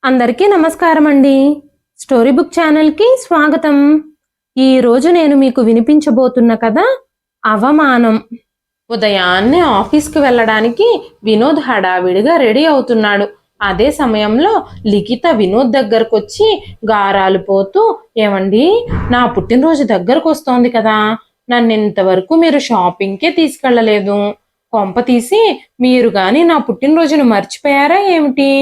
అందరికీ నమస్కారం అండి. స్టోరీ బుక్ ఛానల్కి స్వాగతం. ఈరోజు నేను మీకు వినిపించబోతున్న కథ అవమానం. ఉదయాన్నే ఆఫీస్కి వెళ్ళడానికి వినోద్ హడావిడిగా రెడీ అవుతున్నాడు. అదే సమయంలో లిఖిత వినోద్ దగ్గరకు వచ్చి గారాలు పోతూ, ఏమండి, నా పుట్టినరోజు దగ్గరకు వస్తోంది కదా, నన్ను ఇంతవరకు మీరు షాపింగ్కే తీసుకెళ్ళలేదు. కొంప తీసి మీరు గాని నా పుట్టినరోజును మర్చిపోయారా ఏమిటి?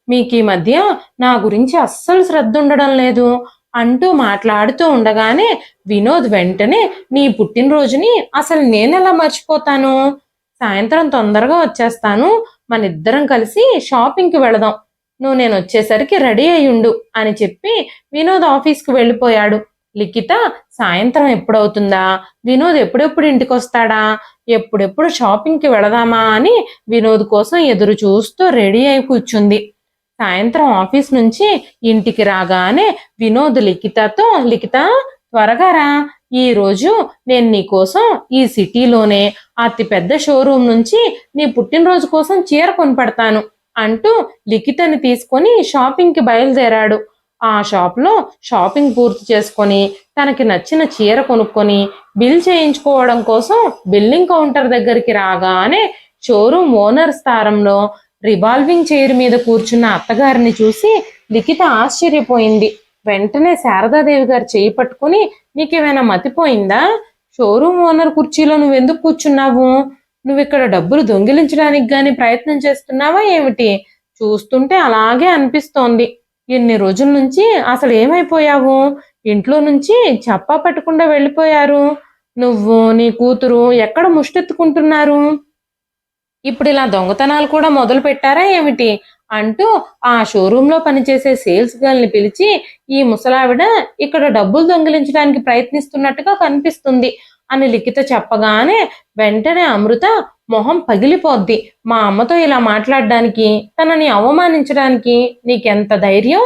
మీకు ఈ మధ్య నా గురించి అస్సలు శ్రద్ధ ఉండడం లేదు అంటూ మాట్లాడుతూ ఉండగానే వినోద్ వెంటనే, నీ పుట్టినరోజుని అసలు నేనెలా మర్చిపోతాను? సాయంత్రం తొందరగా వచ్చేస్తాను, మన ఇద్దరం కలిసి షాపింగ్కి వెళదాం. నేను వచ్చేసరికి రెడీ అయ్యుండు అని చెప్పి వినోద్ ఆఫీస్కి వెళ్ళిపోయాడు. లిఖిత సాయంత్రం ఎప్పుడవుతుందా, వినోద్ ఎప్పుడెప్పుడు ఇంటికి వస్తాడా, ఎప్పుడెప్పుడు షాపింగ్కి వెళదామా అని వినోద్ కోసం ఎదురు చూస్తూ రెడీ అయి కూర్చుంది. సాయంత్రం ఆఫీస్ నుంచి ఇంటికి రాగానే వినోద్ లిఖితతో, లిఖిత త్వరగా రా, ఈరోజు నేను నీకోసం ఈ సిటీలోనే అతిపెద్ద షోరూమ్ నుంచి నీ పుట్టినరోజు కోసం చీర కొనిపెడతాను అంటూ లిఖితని తీసుకొని షాపింగ్కి బయలుదేరాడు. ఆ షాప్లో షాపింగ్ పూర్తి చేసుకొని తనకి నచ్చిన చీర కొనుక్కొని బిల్ చేయించుకోవడం కోసం బిల్లింగ్ కౌంటర్ దగ్గరికి రాగానే షోరూమ్ ఓనర్ స్థానంలో రివాల్వింగ్ చైర్ మీద కూర్చున్న అత్తగారిని చూసి లిఖిత ఆశ్చర్యపోయింది. వెంటనే శారదాదేవి గారు చేయి పట్టుకుని, నీకేమైనా మతిపోయిందా? షోరూమ్ ఓనర్ కుర్చీలో నువ్వెందుకు కూర్చున్నావు? నువ్విక్కడ డబ్బులు దొంగిలించడానికి గాని ప్రయత్నం చేస్తున్నావా ఏమిటి? చూస్తుంటే అలాగే అనిపిస్తోంది. ఎన్ని రోజుల నుంచి అసలు ఏమైపోయావు? ఇంట్లో నుంచి చెప్పా పెట్టకుండా వెళ్ళిపోయారు. నువ్వు నీ కూతురు ఎక్కడ ముష్టెత్తుకుంటున్నారు? ఇప్పుడు ఇలా దొంగతనాలు కూడా మొదలు పెట్టారా ఏమిటి అంటూ ఆ షోరూంలో పనిచేసే సేల్స్ గర్ల్ని పిలిచి, ఈ ముసలావిడ ఇక్కడ డబ్బులు దొంగిలించడానికి ప్రయత్నిస్తున్నట్టుగా కనిపిస్తుంది అని లిఖిత చెప్పగానే వెంటనే అమృత మొహం పగిలిపోద్ది. మా అమ్మతో ఇలా మాట్లాడడానికి, తనని అవమానించడానికి నీకెంత ధైర్యం?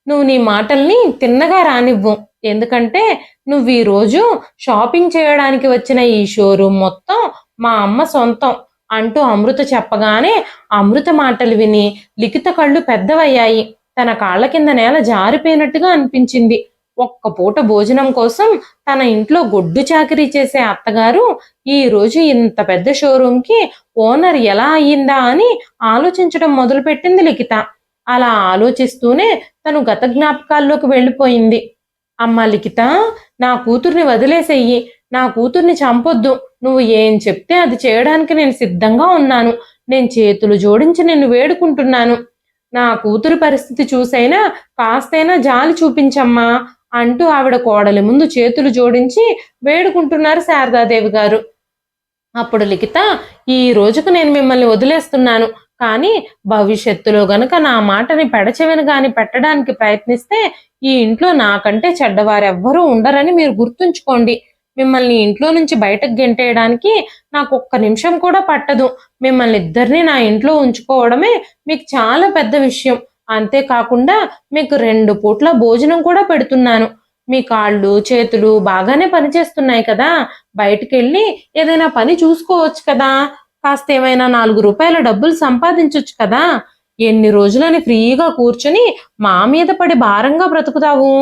నువ్వు నీ మాటల్ని తిన్నగా రానివ్వు. ఎందుకంటే నువ్వు ఈరోజు షాపింగ్ చేయడానికి వచ్చిన ఈ షోరూమ్ మొత్తం మా అమ్మ సొంతం అంటూ అమృత చెప్పగానే అమృత మాటలు విని లిఖిత కళ్ళు పెద్దవయ్యాయి. తన కాళ్ళ కింద నేల జారిపోయినట్టుగా అనిపించింది. ఒక్క పూట భోజనం కోసం తన ఇంట్లో గొడ్డు చాకరీ చేసే అత్తగారు ఈ రోజు ఇంత పెద్ద షోరూంకి ఓనర్ ఎలా అయ్యిందా అని ఆలోచించడం మొదలుపెట్టింది లిఖిత. అలా ఆలోచిస్తూనే తను గత జ్ఞాపకాల్లోకి వెళ్ళిపోయింది. అమ్మా లిఖిత, నా కూతుర్ని వదిలేసేయి, నా కూతుర్ని చంపొద్దు. నువ్వు ఏం చెప్తే అది చేయడానికి నేను సిద్ధంగా ఉన్నాను. నేను చేతులు జోడించి నిన్ను వేడుకుంటున్నాను. నా కూతురు పరిస్థితి చూసైనా కాస్తైనా జాలి చూపించమ్మా అంటూ ఆవిడ కోడలి ముందు చేతులు జోడించి వేడుకుంటున్నారు శారదాదేవి గారు. అప్పుడు లిఖిత, ఈ రోజుకు నేను మిమ్మల్ని వదిలేస్తున్నాను, కానీ భవిష్యత్తులో గనుక నా మాటని పెడచెవిన గాని పెట్టడానికి ప్రయత్నిస్తే ఈ ఇంట్లో నాకంటే చెడ్డవారెవ్వరూ ఉండరని మీరు గుర్తుంచుకోండి. మిమ్మల్ని ఇంట్లో నుంచి బయటకు గెంటేయడానికి నాకు ఒక్క నిమిషం కూడా పట్టదు. మిమ్మల్ని ఇద్దరిని నా ఇంట్లో ఉంచుకోవడమే మీకు చాలా పెద్ద విషయం. అంతేకాకుండా మీకు 2 పూట్ల భోజనం కూడా పెడుతున్నాను. మీ కాళ్ళు చేతులు బాగానే పనిచేస్తున్నాయి కదా, బయటకెళ్ళి ఏదైనా పని చూసుకోవచ్చు కదా, కాస్త ఏమైనా 4 రూపాయల డబ్బులు సంపాదించొచ్చు కదా. ఎన్ని రోజులని ఫ్రీగా కూర్చుని మా మీద పడి భారంగా బ్రతుకుతావు?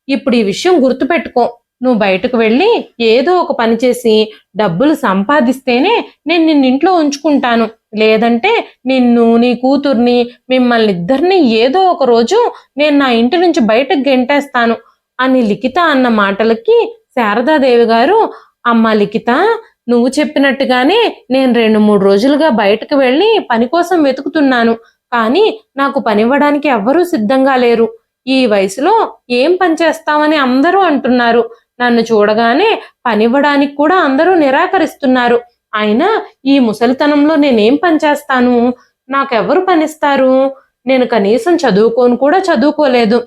ఇప్పుడు ఈ విషయం గుర్తుపెట్టుకో. నువ్వు బయటకు వెళ్ళి ఏదో ఒక పని చేసి డబ్బులు సంపాదిస్తేనే నేను నిన్నింట్లో ఉంచుకుంటాను. లేదంటే నిన్ను, నీ కూతుర్ని, మిమ్మల్ని ఇద్దరిని ఏదో ఒక రోజు నేను నా ఇంటి నుంచి బయటకు గెంటేస్తాను అని లిఖిత అన్న మాటలకి శారదాదేవి గారు, అమ్మా లిఖిత, నువ్వు చెప్పినట్టుగానే నేను 2-3 రోజులుగా బయటకు వెళ్ళి పని కోసం వెతుకుతున్నాను. కానీ నాకు పనివ్వడానికి ఎవ్వరూ సిద్ధంగా లేరు. ఈ వయసులో ఏం పని చేస్తామని అందరూ అంటున్నారు. నన్ను చూడగానే పనివ్వడానికి కూడా అందరూ నిరాకరిస్తున్నారు. అయినా ఈ ముసలితనంలో నేనేం పని చేస్తాను? నాకెవ్వరు పనిస్తారు? నేను కనీసం చదువుకోను కూడా చదువుకోలేదు.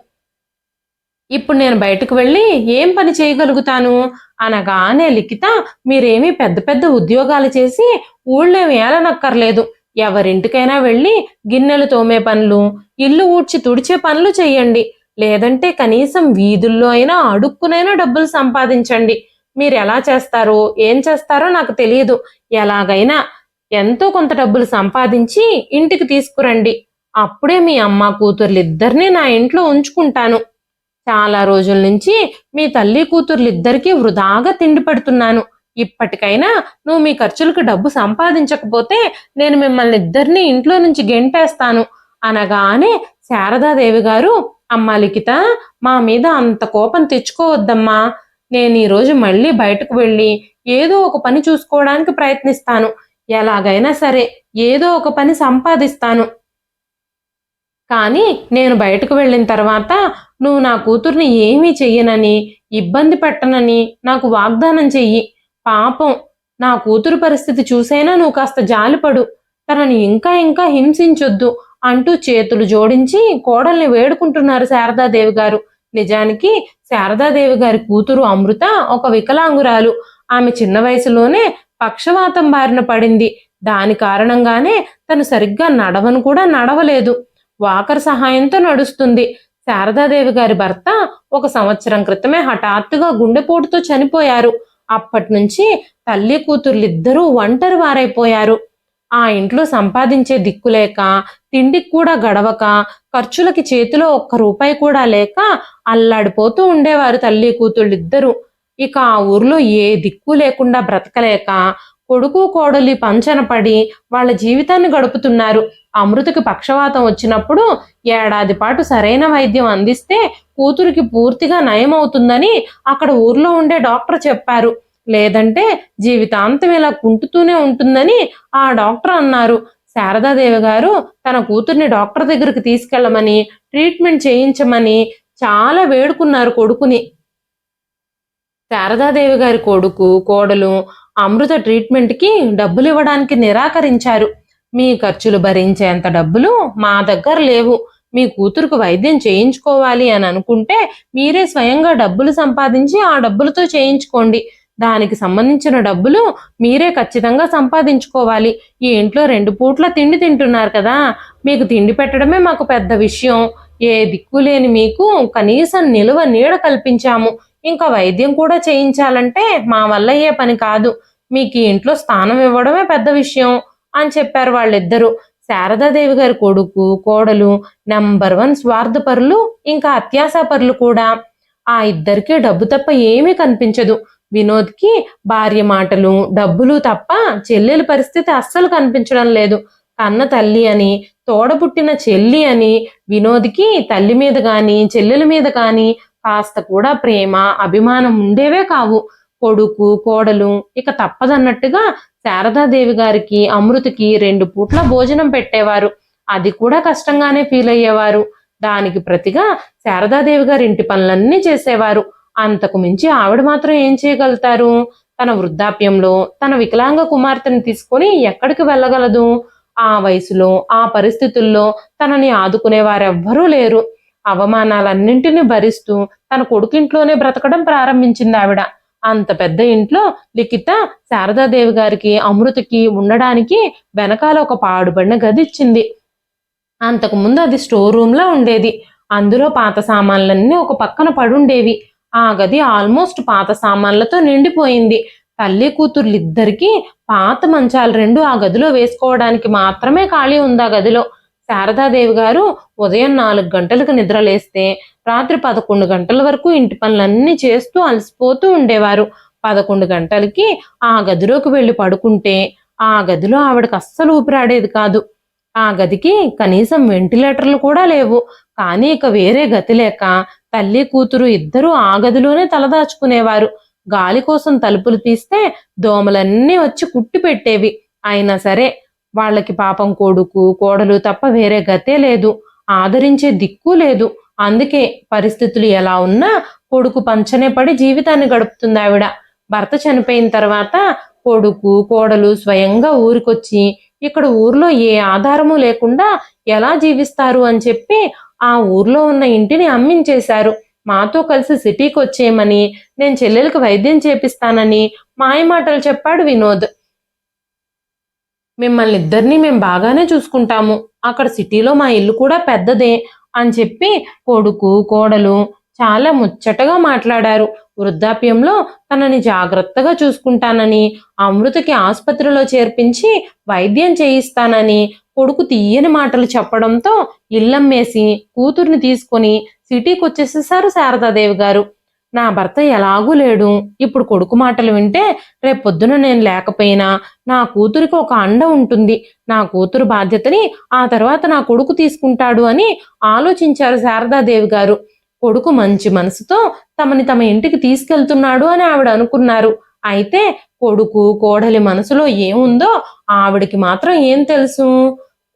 ఇప్పుడు నేను బయటకు వెళ్ళి ఏం పని చేయగలుగుతాను అనగానే లిఖిత, మీరేమీ పెద్ద పెద్ద ఉద్యోగాలు చేసి ఊళ్ళో ఏలనక్కర్లేదు. ఎవరింటికైనా వెళ్ళి గిన్నెలు తోమే పనులు, ఇల్లు ఊడ్చి తుడిచే పనులు చెయ్యండి. లేదంటే కనీసం వీధుల్లో అయినా అడుక్కునైనా డబ్బులు సంపాదించండి. మీరు ఎలా చేస్తారో ఏం చేస్తారో నాకు తెలియదు. ఎలాగైనా ఎంతో కొంత డబ్బులు సంపాదించి ఇంటికి తీసుకురండి. అప్పుడే మీ అమ్మ కూతుర్లిద్దరినీ నా ఇంట్లో ఉంచుకుంటాను. చాలా రోజుల నుంచి మీ తల్లి కూతుర్లిద్దరికీ వృధాగా తిండి పెడుతున్నాను. ఇప్పటికైనా నువ్వు మీ ఖర్చులకు డబ్బు సంపాదించకపోతే నేను మిమ్మల్ని ఇద్దరినీ ఇంట్లో నుంచి గెంటేస్తాను అనగానే శారదాదేవి గారు, అమ్మా లిఖిత, మా మీద అంత కోపం తెచ్చుకోవద్దమ్మా. నేను ఈరోజు మళ్ళీ బయటకు వెళ్ళి ఏదో ఒక పని చూసుకోవడానికి ప్రయత్నిస్తాను. ఎలాగైనా సరే ఏదో ఒక పని సంపాదిస్తాను. కానీ నేను బయటకు వెళ్ళిన తర్వాత నువ్వు నా కూతుర్ని ఏమీ చెయ్యనని, ఇబ్బంది పెట్టనని నాకు వాగ్దానం చెయ్యి. పాపం నా కూతురు పరిస్థితి చూసైనా నువ్వు కాస్త జాలిపడు. తనని ఇంకా ఇంకా హింసించొద్దు అంటూ చేతులు జోడించి కోడల్ని వేడుకుంటున్నారు శారదాదేవి గారు. నిజానికి శారదాదేవి గారి కూతురు అమృత ఒక వికలాంగురాలు. ఆమె చిన్న వయసులోనే పక్షవాతం బారిన పడింది. దాని కారణంగానే తను సరిగ్గా నడవను కూడా నడవలేదు. వాకర్ సహాయంతో నడుస్తుంది. శారదాదేవి గారి భర్త 1 సంవత్సరం క్రితమే హఠాత్తుగా గుండెపోటుతో చనిపోయారు. అప్పటి నుంచి తల్లి కూతుర్లిద్దరూ ఒంటరి వారైపోయారు. ఆ ఇంట్లో సంపాదించే దిక్కులేక, తిండికి కూడా గడవక, ఖర్చులకి చేతిలో 1 రూపాయి కూడా లేక అల్లాడిపోతూ ఉండేవారు తల్లి కూతుళ్ళిద్దరూ. ఇక ఆ ఊర్లో ఏ దిక్కు లేకుండా బ్రతకలేక కొడుకు కోడలి పంచన పడి వాళ్ళ జీవితాన్ని గడుపుతున్నారు. అమృతకి పక్షవాతం వచ్చినప్పుడు ఏడాది పాటు సరైన వైద్యం అందిస్తే కూతురికి పూర్తిగా నయమవుతుందని అక్కడ ఊర్లో ఉండే డాక్టర్ చెప్పారు. లేదంటే జీవితాంతం ఇలా కుంటుతూనే ఉంటుందని ఆ డాక్టర్ అన్నారు. శారదాదేవి గారు తన కూతుర్ని డాక్టర్ దగ్గరికి తీసుకెళ్లమని, ట్రీట్మెంట్ చేయించమని చాలా వేడుకున్నారు కొడుకుని. శారదాదేవి గారి కొడుకు కోడలు అమృత ట్రీట్మెంట్కి డబ్బులు ఇవ్వడానికి నిరాకరించారు. మీ ఖర్చులు భరించేంత డబ్బులు మా దగ్గర లేవు. మీ కూతురుకు వైద్యం చేయించుకోవాలి అని అనుకుంటే మీరే స్వయంగా డబ్బులు సంపాదించి ఆ డబ్బులతో చేయించుకోండి. దానికి సంబంధించిన డబ్బులు మీరే ఖచ్చితంగా సంపాదించుకోవాలి. ఈ ఇంట్లో 2 పూట్ల తిండి తింటున్నారు కదా, మీకు తిండి పెట్టడమే మాకు పెద్ద విషయం. ఏ దిక్కు లేని మీకు కనీసం నిలువ నీడ కల్పించాము. ఇంకా వైద్యం కూడా చేయించాలంటే మా వల్ల అయ్యే పని కాదు. మీకు ఈ ఇంట్లో స్థానం ఇవ్వడమే పెద్ద విషయం అని చెప్పారు వాళ్ళిద్దరూ. శారదాదేవి గారి కొడుకు కోడలు నెంబర్ 1 స్వార్థపరులు, ఇంకా అత్యాశాపరులు కూడా. ఆ ఇద్దరికీ డబ్బు తప్ప ఏమీ కనిపించదు. వినోద్కి భార్య మాటలు, డబ్బులు తప్ప చెల్లెలి పరిస్థితి అస్సలు కనిపించడం లేదు. కన్న తల్లి అని, తోడబుట్టిన చెల్లి అని వినోద్కి తల్లి మీద గాని చెల్లెల మీద కానీ కాస్త కూడా ప్రేమ, అభిమానం ఉండేవే కావు. కొడుకు కోడలు ఇక తప్పదన్నట్టుగా శారదాదేవి గారికి అమృతకి 2 పూట్ల భోజనం పెట్టేవారు. అది కూడా కష్టంగానే ఫీల్ అయ్యేవారు. దానికి ప్రతిగా శారదాదేవి గారి ఇంటి పనులన్నీ చేసేవారు. అంతకు మించి ఆవిడ మాత్రం ఏం చేయగలుగుతారు? తన వృద్ధాప్యంలో తన వికలాంగ కుమార్తెను తీసుకొని ఎక్కడికి వెళ్ళగలదు? ఆ వయసులో ఆ పరిస్థితుల్లో తనని ఆదుకునే వారెవ్వరూ లేరు. అవమానాలన్నింటినీ భరిస్తూ తన కొడుకింట్లోనే బ్రతకడం ప్రారంభించింది ఆవిడ. అంత పెద్ద ఇంట్లో లిఖిత శారదాదేవి గారికి అమృతకి ఉండడానికి వెనకాల ఒక పాడుబడిన గది ఇచ్చింది. అంతకుముందు అది స్టోర్ రూమ్ లా ఉండేది. అందులో పాత సామాన్లన్నీ ఒక పక్కన పడుండేవి. ఆ గది ఆల్మోస్ట్ పాత సామాన్లతో నిండిపోయింది. తల్లి కూతుర్లిద్దరికీ పాత మంచాలు 2 ఆ గదిలో వేసుకోవడానికి మాత్రమే ఖాళీ ఉంది ఆ గదిలో. శారదాదేవి గారు ఉదయం 4 గంటలకు నిద్రలేస్తే రాత్రి 11 గంటల వరకు ఇంటి పనులన్నీ చేస్తూ అలసిపోతూ ఉండేవారు. 11 గంటలకి ఆ గదిలోకి వెళ్ళి పడుకుంటే ఆ గదిలో ఆవిడకి అస్సలు ఊపిరాడేది కాదు. ఆ గదికి కనీసం వెంటిలేటర్లు కూడా లేవు. కానీ ఇక వేరే గతి లేక తల్లి కూతురు ఇద్దరూ ఆ గదిలోనే తలదాచుకునేవారు. గాలి కోసం తలుపులు తీస్తే దోమలన్నీ వచ్చి కుట్టి పెట్టేవి. అయినా సరే వాళ్ళకి పాపం కొడుకు కోడలు తప్ప వేరే గతే లేదు. ఆదరించే దిక్కు లేదు. అందుకే పరిస్థితులు ఎలా ఉన్నా కొడుకు పంచనే పడి జీవితాన్ని గడుపుతుంది ఆవిడ. భర్త చనిపోయిన తర్వాత కొడుకు కోడలు స్వయంగా ఊరికొచ్చి ఇక్కడ ఊర్లో ఏ ఆధారము లేకుండా ఎలా జీవిస్తారు అని చెప్పి ఆ ఊర్లో ఉన్న ఇంటిని అమ్మించేశారు. మాతో కలిసి సిటీకి వచ్చేయమని, నేను చెల్లెలకు వైద్యం చేపిస్తానని మాయమాటలు చెప్పాడు వినోద్. మిమ్మల్ని ఇద్దరినీ మేము బాగానే చూసుకుంటాము, అక్కడ సిటీలో మా ఇల్లు కూడా పెద్దదే అని చెప్పి కొడుకు కోడలు చాలా ముచ్చటగా మాట్లాడారు. వృద్ధాప్యంలో తనని జాగ్రత్తగా చూసుకుంటానని, అమృతకి ఆసుపత్రిలో చేర్పించి వైద్యం చేయిస్తానని, కొడుకు తీయని మాటలు చెప్పడంతో ఇల్లమ్మేసి కూతుర్ని తీసుకొని సిటీకి వచ్చేసేసారు శారదాదేవి గారు. నా భర్త ఎలాగూ లేడు, ఇప్పుడు కొడుకు మాటలు వింటే రేపొద్దున నేను లేకపోయినా నా కూతురికి ఒక అండ ఉంటుంది, నా కూతురు బాధ్యతని ఆ తర్వాత నా కొడుకు తీసుకుంటాడు అని ఆలోచించారు శారదాదేవి గారు. కొడుకు మంచి మనసుతో తమని తమ ఇంటికి తీసుకెళ్తున్నాడు అని ఆవిడ అనుకున్నారు. అయితే కొడుకు కోడలి మనసులో ఏముందో ఆవిడికి మాత్రం ఏం తెలుసు.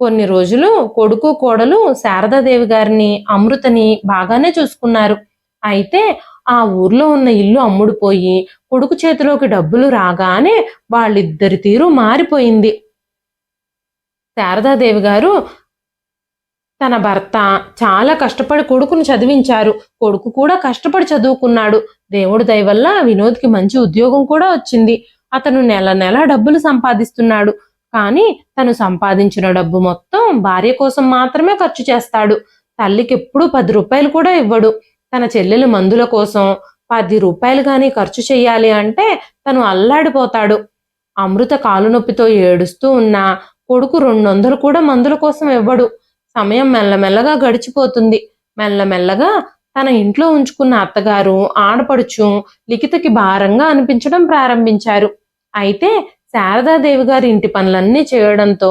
కొన్ని రోజులు కొడుకు కోడలు శారదాదేవి గారిని అమృతని బాగానే చూసుకున్నారు. అయితే ఆ ఊర్లో ఉన్న ఇల్లు అమ్ముడుపోయి కొడుకు చేతిలోకి డబ్బులు రాగానే వాళ్ళిద్దరి తీరు మారిపోయింది. శారదాదేవి గారు తన భర్త చాలా కష్టపడి కొడుకును చదివించారు. కొడుకు కూడా కష్టపడి చదువుకున్నాడు. దేవుడి దయ వల్ల వినోద్కి మంచి ఉద్యోగం కూడా వచ్చింది. అతను నెల నెల డబ్బులు సంపాదిస్తున్నాడు. కానీ తను సంపాదించిన డబ్బు మొత్తం భార్య కోసం మాత్రమే ఖర్చు చేస్తాడు. తల్లికి ఎప్పుడూ 10 రూపాయలు కూడా ఇవ్వడు. తన చెల్లెలు మందుల కోసం 10 రూపాయలు కానీ ఖర్చు చెయ్యాలి అంటే తను అల్లాడిపోతాడు. అమృత కాలు నొప్పితో ఏడుస్తూ ఉన్నా కొడుకు 200 కూడా మందుల కోసం ఇవ్వడు. సమయం మెల్లమెల్లగా గడిచిపోతుంది. మెల్లమెల్లగా తన ఇంట్లో ఉంచుకున్న అత్తగారు ఆడపడుచు లిఖితకి భారంగా అనిపించడం ప్రారంభించారు. అయితే శారదాదేవి గారి ఇంటి పనులన్నీ చేయడంతో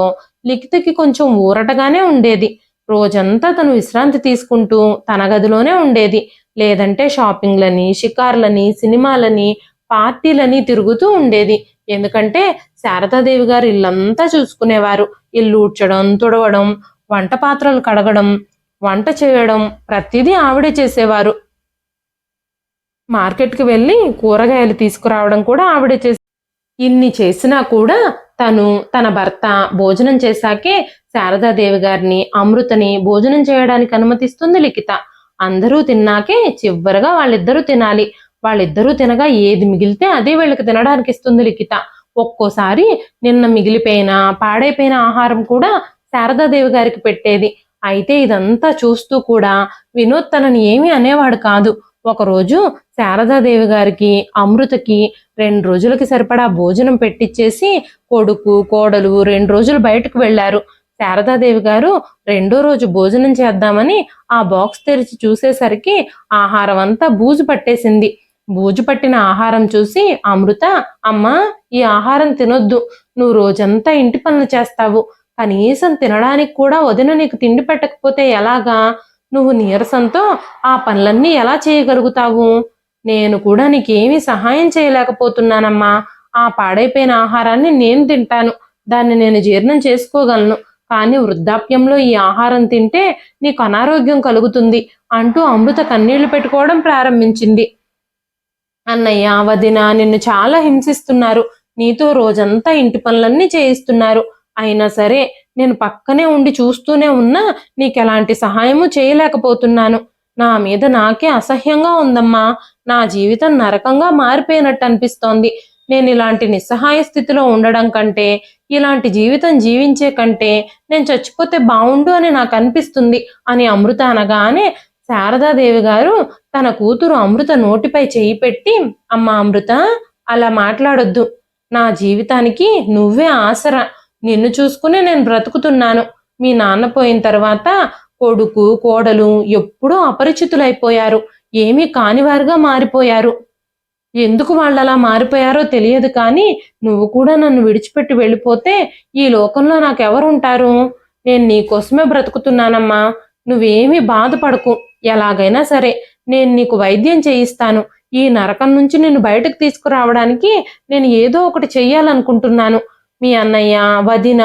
లిఖితకి కొంచెం ఊరటగానే ఉండేది. రోజంతా తను విశ్రాంతి తీసుకుంటూ తన గదిలోనే ఉండేది. లేదంటే షాపింగ్లని, షికార్లని, సినిమాలని, పార్టీలని తిరుగుతూ ఉండేది. ఎందుకంటే శారదాదేవి గారు ఇల్లంతా చూసుకునేవారు. ఇల్లు ఊడ్చడం, తుడవడం, వంట పాత్రలు కడగడం, వంట చేయడం ప్రతిదీ ఆవిడే చేసేవారు. మార్కెట్కి వెళ్ళి కూరగాయలు తీసుకురావడం కూడా ఆవిడే ఇన్ని చేసినా కూడా తన భర్త భోజనం చేశాకే శారదాదేవి గారిని, అమృతని భోజనం చేయడానికి అనుమతిస్తుంది లిఖిత. అందరూ తిన్నాకే చివరగా వాళ్ళిద్దరూ తినాలి. వాళ్ళిద్దరూ తినగా ఏది మిగిలితే అదే వీళ్ళకి తినడానికి ఇస్తుంది లిఖిత. ఒక్కోసారి నిన్న మిగిలిపోయిన పాడైపోయిన ఆహారం కూడా శారదాదేవి గారికి పెట్టేది. అయితే ఇదంతా చూస్తూ కూడా వినోద్ తనని ఏమీ అనేవాడు కాదు. ఒకరోజు శారదాదేవి గారికి, అమృతకి 2 రోజులకి సరిపడా భోజనం పెట్టించేసి కొడుకు కోడలు 2 రోజులు బయటకు వెళ్లారు. శారదాదేవి గారు 2వ రోజు భోజనం చేద్దామని ఆ బాక్స్ తెరిచి చూసేసరికి ఆహారం అంతా బూజు పట్టేసింది. బూజు పట్టిన ఆహారం చూసి అమృత, అమ్మా ఈ ఆహారం తినొద్దు, నువ్వు రోజంతా ఇంటి పనులు చేస్తావు, కనీసం తినడానికి కూడా వదిన నీకు తిండి పెట్టకపోతే ఎలాగా? నువ్వు నీరసంతో ఆ పనులన్నీ ఎలా చేయగలుగుతావు? నేను కూడా నీకేమీ సహాయం చేయలేకపోతున్నానమ్మా. ఆ పాడైపోయిన ఆహారాన్ని నేను తింటాను, దాన్ని నేను జీర్ణం చేసుకోగలను. కానీ వృద్ధాప్యంలో ఈ ఆహారం తింటే నీకు అనారోగ్యం కలుగుతుంది అంటూ అమృత కన్నీళ్లు పెట్టుకోవడం ప్రారంభించింది. అన్నయ్య, వదిన నిన్ను చాలా హింసిస్తున్నారు. నీతో రోజంతా ఇంటి పనులన్నీ చేయిస్తున్నారు. అయినా సరే నేను పక్కనే ఉండి చూస్తూనే ఉన్నా నీకెలాంటి సహాయము చేయలేకపోతున్నాను. నా మీద నాకే అసహ్యంగా ఉందమ్మా. నా జీవితం నరకంగా మారిపోయినట్టు అనిపిస్తోంది. నేను ఇలాంటి నిస్సహాయ స్థితిలో ఉండడం కంటే, ఇలాంటి జీవితం జీవించే కంటే నేను చచ్చిపోతే బావుండు అని నాకు అనిపిస్తుంది అని అమృత అనగానే శారదాదేవి గారు తన కూతురు అమృత నోటిపై చేయి పెట్టి, అమ్మా అమృత, అలా మాట్లాడొద్దు. నా జీవితానికి నువ్వే ఆసరా. నిన్ను చూసుకునే నేను బ్రతుకుతున్నాను. మీ నాన్న పోయిన తర్వాత కొడుకు కోడలు ఎప్పుడూ అపరిచితులైపోయారు. ఏమీ కానివారుగా మారిపోయారు. ఎందుకు వాళ్ళలా మారిపోయారో తెలియదు, కానీ నువ్వు కూడా నన్ను విడిచిపెట్టి వెళ్ళిపోతే ఈ లోకంలో నాకెవరుంటారు? నేను నీకోసమే బ్రతుకుతున్నానమ్మా. నువ్వేమీ బాధపడకు. ఎలాగైనా సరే నేను నీకు వైద్యం చేయిస్తాను. ఈ నరకం నుంచి నిన్ను బయటకు తీసుకురావడానికి నేను ఏదో ఒకటి చెయ్యాలనుకుంటున్నాను. మీ అన్నయ్య, వదిన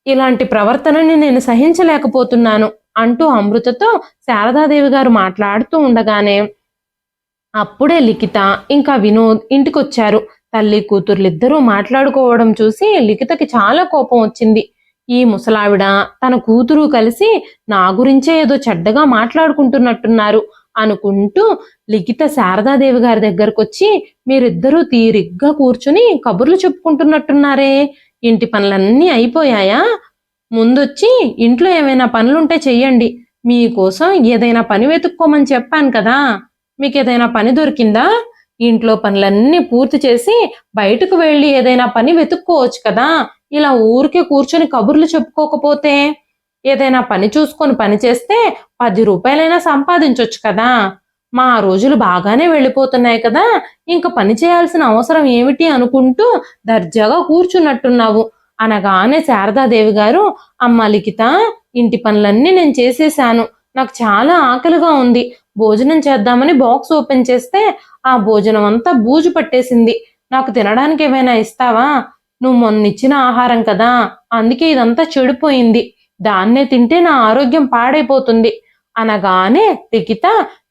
ఇలాంటి ప్రవర్తనని నేను సహించలేకపోతున్నాను అంటూ అమృతతో శారదాదేవి గారు మాట్లాడుతూ ఉండగానే అప్పుడే లిఖిత ఇంకా వినోద్ ఇంటికొచ్చారు. తల్లి కూతుర్లిద్దరూ మాట్లాడుకోవడం చూసి లిఖితకి చాలా కోపం వచ్చింది. ఈ ముసలావిడ తన కూతురు కలిసి నా గురించే ఏదో చెడ్డగా మాట్లాడుకుంటున్నట్టున్నారు అనుకుంటూ లిఖిత శారదాదేవి గారి దగ్గరకొచ్చి, మీరిద్దరూ తీరిగ్గా కూర్చుని కబుర్లు చెప్పుకుంటున్నట్టున్నారే, ఇంటి పనులన్నీ అయిపోయాయా? ముందొచ్చి ఇంట్లో ఏమైనా పనులుంటే చెయ్యండి. మీకోసం ఏదైనా పని వెతుక్కోమని చెప్పాను కదా, మీకేదైనా పని దొరికిందా? ఇంట్లో పనులన్నీ పూర్తి చేసి బయటకు వెళ్ళి ఏదైనా పని వెతుక్కోవచ్చు కదా. ఇలా ఊరికే కూర్చొని కబుర్లు చెప్పుకోకపోతే ఏదైనా పని చూసుకొని పని చేస్తే 10 రూపాయలైనా సంపాదించొచ్చు కదా. మా రోజులు బాగానే వెళ్ళిపోతున్నాయి కదా, ఇంక పని చేయాల్సిన అవసరం ఏమిటి అనుకుంటూ దర్జాగా కూర్చున్నట్టున్నావు అనగానే శారదాదేవి గారు, అమ్మ లిఖిత, ఇంటి పనులన్నీ నేను చేసేశాను, నాకు చాలా ఆకలిగా ఉంది, భోజనం చేద్దామని బాక్స్ ఓపెన్ చేస్తే ఆ భోజనం అంతా బూజు పట్టేసింది, నాకు తినడానికి ఏమైనా ఇస్తావా? నువ్వు మొన్నిచ్చిన ఆహారం కదా, అందుకే ఇదంతా చెడిపోయింది, దాన్నే తింటే నా ఆరోగ్యం పాడైపోతుంది అనగానే, లిఖిత,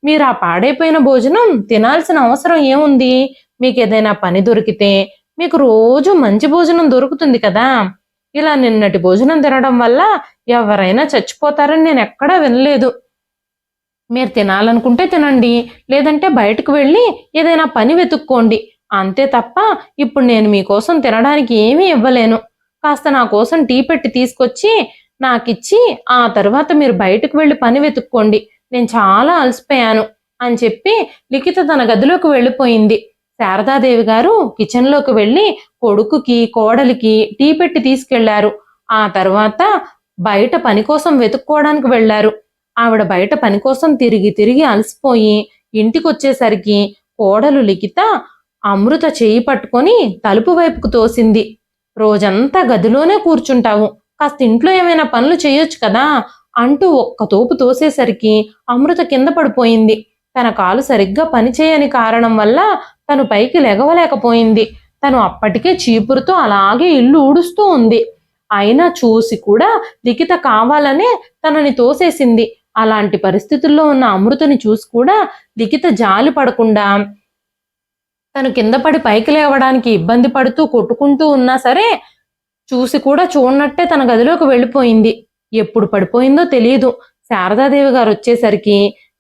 మీరు ఆ పాడైపోయిన భోజనం తినాల్సిన అవసరం ఏముంది? మీకు ఏదైనా పని దొరికితే మీకు రోజు మంచి భోజనం దొరుకుతుంది కదా. ఇలా నిన్నటి భోజనం తినడం వల్ల ఎవరైనా చచ్చిపోతారని నేను ఎక్కడా వినలేదు. మీరు తినాలనుకుంటే తినండి, లేదంటే బయటకు వెళ్ళి ఏదైనా పని వెతుక్కోండి, అంతే తప్ప ఇప్పుడు నేను మీకోసం తినడానికి ఏమీ ఇవ్వలేను. కాస్త నా కోసం టీ పెట్టి తీసుకొచ్చి నాకిచ్చి ఆ తర్వాత మీరు బయటకు వెళ్ళి పని వెతుక్కోండి, నేను చాలా అలసిపోయాను అని చెప్పి లిఖిత తన గదిలోకి వెళ్ళిపోయింది. శారదాదేవి గారు కిచెన్లోకి వెళ్ళి కొడుకుకి కోడలికి టీ పెట్టి తీసుకెళ్లారు. ఆ తర్వాత బయట పని కోసం వెతుక్కోవడానికి వెళ్లారు. ఆవిడ బయట పని కోసం తిరిగి తిరిగి అలసిపోయి ఇంటికొచ్చేసరికి కోడలు లిఖిత అమృత చేయి పట్టుకొని తలుపు వైపుకు తోసింది. రోజంతా గదిలోనే కూర్చుంటావు, కాస్త ఇంట్లో ఏమైనా పనులు చేయొచ్చు కదా అంటూ ఒక్క తోపు తోసేసరికి అమృత కింద పడిపోయింది. తన కాలు సరిగ్గా పనిచేయని కారణం వల్ల తను పైకి లెగవలేకపోయింది. తను అప్పటికే చీపురుతో అలాగే ఇల్లు ఊడుస్తూ ఉంది. అయినా చూసి కూడా లిఖిత కావాలనే తనని తోసేసింది. అలాంటి పరిస్థితుల్లో ఉన్న అమృతని చూసి కూడా లిఖిత జాలి పడకుండా తను కింద పడి పైకి లేవడానికి ఇబ్బంది పడుతూ కొట్టుకుంటూ ఉన్నా సరే చూసి కూడా చూడనట్టే తన గదిలోకి వెళ్ళిపోయింది. ఎప్పుడు పడిపోయిందో తెలియదు. శారదాదేవి గారు వచ్చేసరికి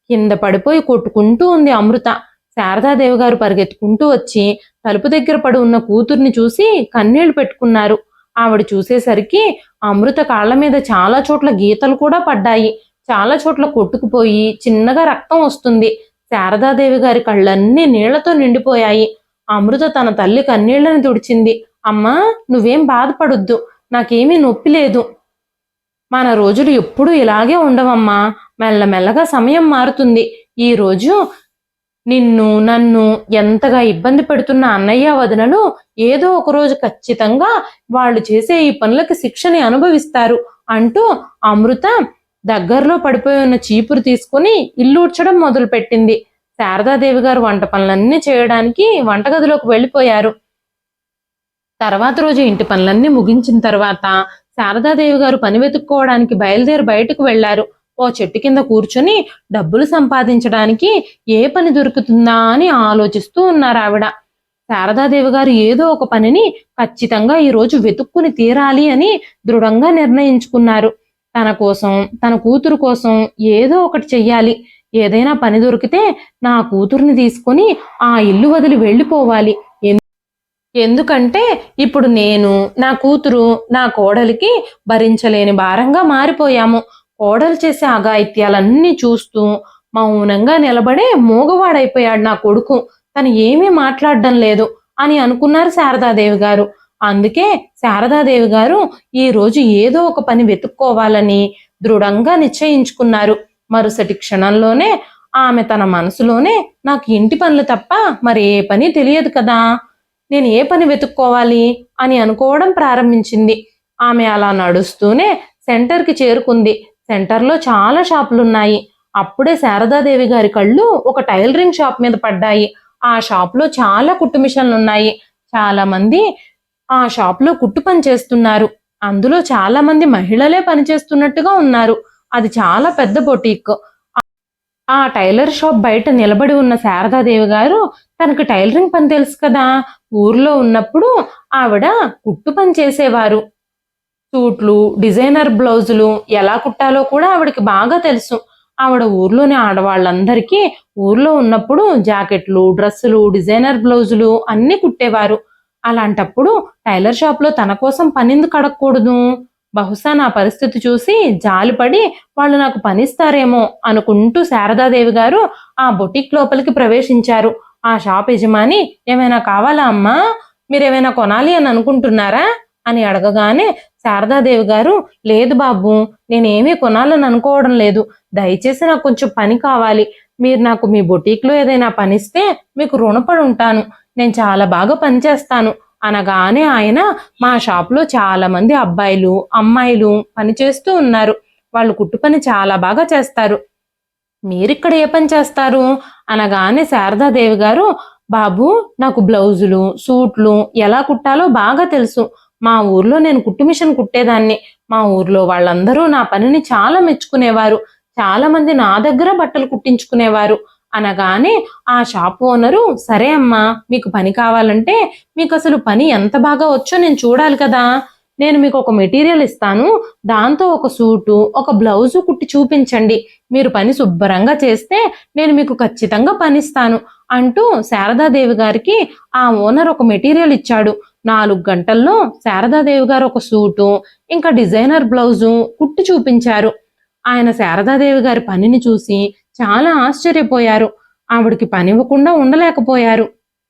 కింద పడిపోయి కొట్టుకుంటూ ఉంది అమృత. శారదాదేవి గారు పరిగెత్తుకుంటూ వచ్చి తలుపు దగ్గర పడి ఉన్న కూతుర్ని చూసి కన్నీళ్లు పెట్టుకున్నారు. ఆవిడ చూసేసరికి అమృత కాళ్ల మీద చాలా చోట్ల గీతలు కూడా పడ్డాయి, చాలా చోట్ల కొట్టుకుపోయి చిన్నగా రక్తం వస్తుంది. శారదాదేవి గారి కళ్ళన్నీ నీళ్లతో నిండిపోయాయి. అమృత తన తల్లి కన్నీళ్లను తుడిచింది. అమ్మా, నువ్వేం బాధపడొద్దు, నాకేమీ నొప్పి లేదు, మన రోజులు ఎప్పుడూ ఇలాగే ఉండవమ్మా, మెల్లమెల్లగా సమయం మారుతుంది. ఈ రోజు నిన్ను నన్ను ఎంతగా ఇబ్బంది పెడుతున్న అన్నయ్య వదినలు ఏదో ఒక రోజు ఖచ్చితంగా వాళ్ళు చేసే ఈ పనులకి శిక్షని అనుభవిస్తారు అంటూ అమృత దగ్గరలో పడిపోయి ఉన్న చీపురు తీసుకుని ఇల్లు ఊడ్చడం మొదలుపెట్టింది. శారదాదేవి గారు వంట పనులన్నీ చేయడానికి వంటగదిలోకి వెళ్ళిపోయారు. తర్వాత రోజు ఇంటి పనులన్నీ ముగించిన తర్వాత శారదాదేవి గారు పని వెతుక్కోవడానికి బయలుదేరి బయటకు వెళ్లారు. ఓ చెట్టు కింద కూర్చొని డబ్బులు సంపాదించడానికి ఏ పని దొరుకుతుందా అని ఆలోచిస్తూ ఉన్నారు ఆవిడ. శారదాదేవి గారు ఏదో ఒక పనిని ఖచ్చితంగా ఈ రోజు వెతుక్కుని తీరాలి అని దృఢంగా నిర్ణయించుకున్నారు. తన కోసం, తన కూతురు కోసం ఏదో ఒకటి చెయ్యాలి. ఏదైనా పని దొరికితే నా కూతుర్ని తీసుకుని ఆ ఇల్లు వదిలి వెళ్ళిపోవాలి. ఎందుకంటే ఇప్పుడు నేను, నా కూతురు, నా కోడలికి భరించలేని భారంగా మారిపోయాము. కోడలు చేసే అఘాయిత్యాలన్నీ చూస్తూ మౌనంగా నిలబడే మూగవాడైపోయాడు నా కొడుకు, తను ఏమీ మాట్లాడడం లేదు అని అనుకున్నారు శారదాదేవి గారు. అందుకే శారదాదేవి గారు ఈ రోజు ఏదో ఒక పని వెతుక్కోవాలని దృఢంగా నిశ్చయించుకున్నారు. మరుసటి క్షణంలోనే ఆమె తన మనసులోనే, నాకు ఇంటి పనులు తప్ప మరి ఏ పని తెలియదు కదా, నేను ఏ పని వెతుక్కోవాలి అని అనుకోవడం ప్రారంభించింది. ఆమె అలా నడుస్తూనే సెంటర్కి చేరుకుంది. సెంటర్లో చాలా షాపులున్నాయి. అప్పుడే శారదాదేవి గారి కళ్ళు ఒక టైలరింగ్ షాప్ మీద పడ్డాయి. ఆ షాప్లో చాలా కుట్టు మిషన్లు ఉన్నాయి. చాలా మంది ఆ షాప్లో కుట్టు పని చేస్తున్నారు. అందులో చాలా మంది మహిళలే పనిచేస్తున్నట్టుగా ఉన్నారు. అది చాలా పెద్ద బొటీక్. ఆ టైలర్ షాప్ బయట నిలబడి ఉన్న శారదాదేవి గారు తనకు టైలరింగ్ పని తెలుసు కదా, ఊర్లో ఉన్నప్పుడు ఆవిడ కుట్టు పని చేసేవారు. సూట్లు, డిజైనర్ బ్లౌజులు ఎలా కుట్టాలో కూడా ఆవిడకి బాగా తెలుసు. ఆవిడ ఊర్లోని ఆడవాళ్ళందరికీ ఊర్లో ఉన్నప్పుడు జాకెట్లు, డ్రెస్సులు, డిజైనర్ బ్లౌజులు అన్నీ కుట్టేవారు. అలాంటప్పుడు టైలర్ షాప్లో తన కోసం పనెందుకు అడగకూడదు? బహుశా నా పరిస్థితి చూసి జాలిపడి వాళ్ళు నాకు పనిస్తారేమో అనుకుంటూ శారదాదేవి గారు ఆ బొటిక్ లోపలికి ప్రవేశించారు. ఆ షాప్ యజమాని, ఏమైనా కావాలా అమ్మా, మీరేమైనా కొనాలి అని అనుకుంటున్నారా అని అడగగానే శారదాదేవి గారు, లేదు బాబు, నేనేమీ కొనాలని అనుకోవడం లేదు, దయచేసి నాకు కొంచెం పని కావాలి, మీరు నాకు మీ బొటీక్లో ఏదైనా పనిస్తే మీకు రుణపడి ఉంటాను, నేను చాలా బాగా పనిచేస్తాను అనగానే ఆయన, మా షాప్లో చాలా మంది అబ్బాయిలు అమ్మాయిలు పనిచేస్తూ ఉన్నారు, వాళ్ళు కుట్టు పని చాలా బాగా చేస్తారు, మీరిక్కడ ఏ పని చేస్తారు అనగానే శారదాదేవి గారు, బాబు, నాకు బ్లౌజులు సూట్లు ఎలా కుట్టాలో బాగా తెలుసు, మా ఊర్లో నేను కుట్టు మిషన్ కుట్టేదాన్ని, మా ఊర్లో వాళ్ళందరూ నా పనిని చాలా మెచ్చుకునేవారు, చాలా మంది నా దగ్గర బట్టలు కుట్టించుకునేవారు అనగానే ఆ షాప్ ఓనరు, సరే అమ్మా, మీకు పని కావాలంటే మీకు అసలు పని ఎంత బాగా వచ్చో నేను చూడాలి కదా, నేను మీకు ఒక మెటీరియల్ ఇస్తాను, దాంతో ఒక సూటు ఒక బ్లౌజు కుట్టి చూపించండి, మీరు పని శుభ్రంగా చేస్తే నేను మీకు ఖచ్చితంగా పనిస్తాను అంటూ శారదాదేవి గారికి ఆ ఓనర్ ఒక మెటీరియల్ ఇచ్చాడు. 4 గంటల్లో శారదాదేవి గారు ఒక సూటు ఇంకా డిజైనర్ బ్లౌజు కుట్టి చూపించారు. ఆయన శారదాదేవి గారి పనిని చూసి చాలా ఆశ్చర్యపోయారు. ఆవిడికి పని ఇవ్వకుండా ఉండలేకపోయారు.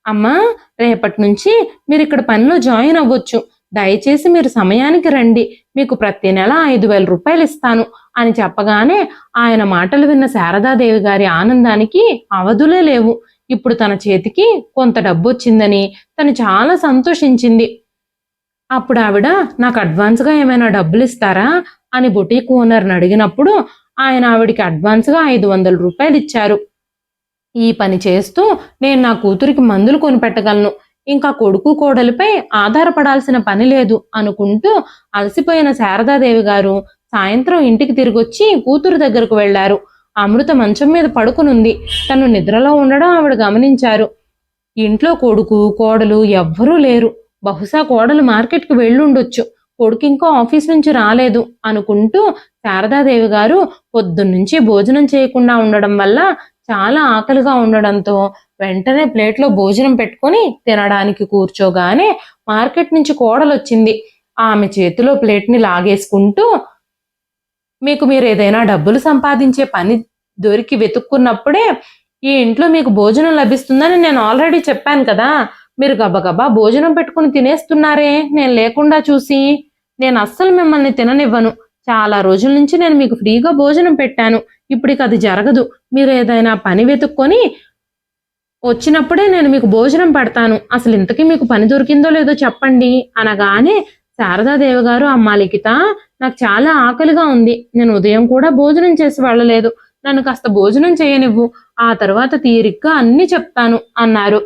అమ్మా, రేపటి నుంచి మీరు ఇక్కడ పనిలో జాయిన్ అవ్వచ్చు, దయచేసి మీరు సమయానికి రండి, మీకు ప్రతి నెల 5,000 రూపాయలు ఇస్తాను అని చెప్పగానే ఆయన మాటలు విన్న శారదాదేవి గారి ఆనందానికి అవధులే లేవు. ఇప్పుడు తన చేతికి కొంత డబ్బు వచ్చిందని తను చాలా సంతోషించింది. అప్పుడు ఆవిడ, నాకు అడ్వాన్స్గా ఏమైనా డబ్బులు ఇస్తారా అని బొటీక్ ఓనర్ని అడిగినప్పుడు ఆయన ఆవిడికి అడ్వాన్స్గా 500 రూపాయలు ఇచ్చారు. ఈ పని చేస్తూ నేను నా కూతురికి మందులు కొనిపెట్టగలను, ఇంకా కొడుకు కోడలిపై ఆధారపడాల్సిన పని లేదు అనుకుంటూ అలసిపోయిన శారదాదేవి గారు సాయంత్రం ఇంటికి తిరిగొచ్చి కూతురు దగ్గరకు వెళ్లారు. అమృత మంచం మీద పడుకునుంది. తను నిద్రలో ఉండడం ఆవిడ గమనించారు. ఇంట్లో కొడుకు కోడలు ఎవ్వరూ లేరు. బహుశా కోడలు మార్కెట్కి వెళ్ళుండొచ్చు, కొడుకు ఇంకా ఆఫీస్ నుంచి రాలేదు అనుకుంటూ శారదాదేవి గారు పొద్దున్నుంచి భోజనం చేయకుండా ఉండడం వల్ల చాలా ఆకలిగా ఉండడంతో వెంటనే ప్లేట్లో భోజనం పెట్టుకొని తినడానికి కూర్చోగానే మార్కెట్ నుంచి కోడలొచ్చింది. ఆమె చేతిలో ప్లేట్ని లాగేసుకుంటూ, మీకు మీరు ఏదైనా డబ్బులు సంపాదించే పని దొరికి వెతుక్కున్నప్పుడే ఈ ఇంట్లో మీకు భోజనం లభిస్తుందని నేను ఆల్రెడీ చెప్పాను కదా, మీరు గబగబా భోజనం పెట్టుకుని తినేస్తున్నారే నేను లేకుండా చూసి, నేను అస్సలు మిమ్మల్ని తిననివ్వను, చాలా రోజుల నుంచి నేను మీకు ఫ్రీగా భోజనం పెట్టాను, ఇప్పటికి అది జరగదు, మీరు ఏదైనా పని వెతుక్కొని వచ్చినప్పుడే నేను మీకు భోజనం పెడతాను, అసలు ఇంతకీ మీకు పని దొరికిందో లేదో చెప్పండి అనగానే శారదాదేవి గారు, అమ్మా లిఖిత, నాకు చాలా ఆకలిగా ఉంది, నేను ఉదయం కూడా భోజనం చేసి వెళ్ళలేదు, నన్ను కాస్త భోజనం చేయనివ్వు, ఆ తర్వాత తీరిగ్గా అన్ని చెప్తాను అన్నారు.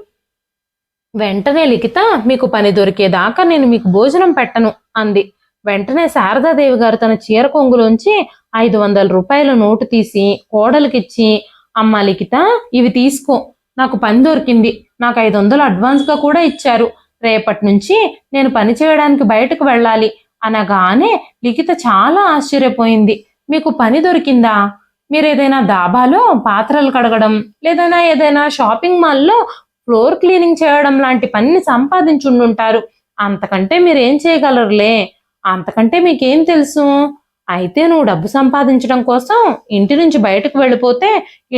వెంటనే లిఖిత, మీకు పని దొరికేదాకా నేను మీకు భోజనం పెట్టను అంది. వెంటనే శారదాదేవి గారు తన చీర కొంగులోంచి 500 రూపాయల నోటు తీసి కోడలికిచ్చి, అమ్మా లిఖిత, ఇవి తీసుకో, నాకు పని దొరికింది, నాకు 500 అడ్వాన్స్గా కూడా ఇచ్చారు, రేపటి నుంచి నేను పని చేయడానికి బయటకు వెళ్ళాలి అనగానే లిఖిత చాలా ఆశ్చర్యపోయింది. మీకు పని దొరికిందా? మీరేదైనా దాబాలో పాత్రలు కడగడం లేదా ఏదైనా షాపింగ్ మాల్లో ఫ్లోర్ క్లీనింగ్ చేయడం లాంటి పనిని సంపాదించుండుంటారు, అంతకంటే మీరేం చేయగలరులే, అంతకంటే మీకేం తెలుసు? అయితే నువ్వు డబ్బు సంపాదించడం కోసం ఇంటి నుంచి బయటకు వెళ్ళిపోతే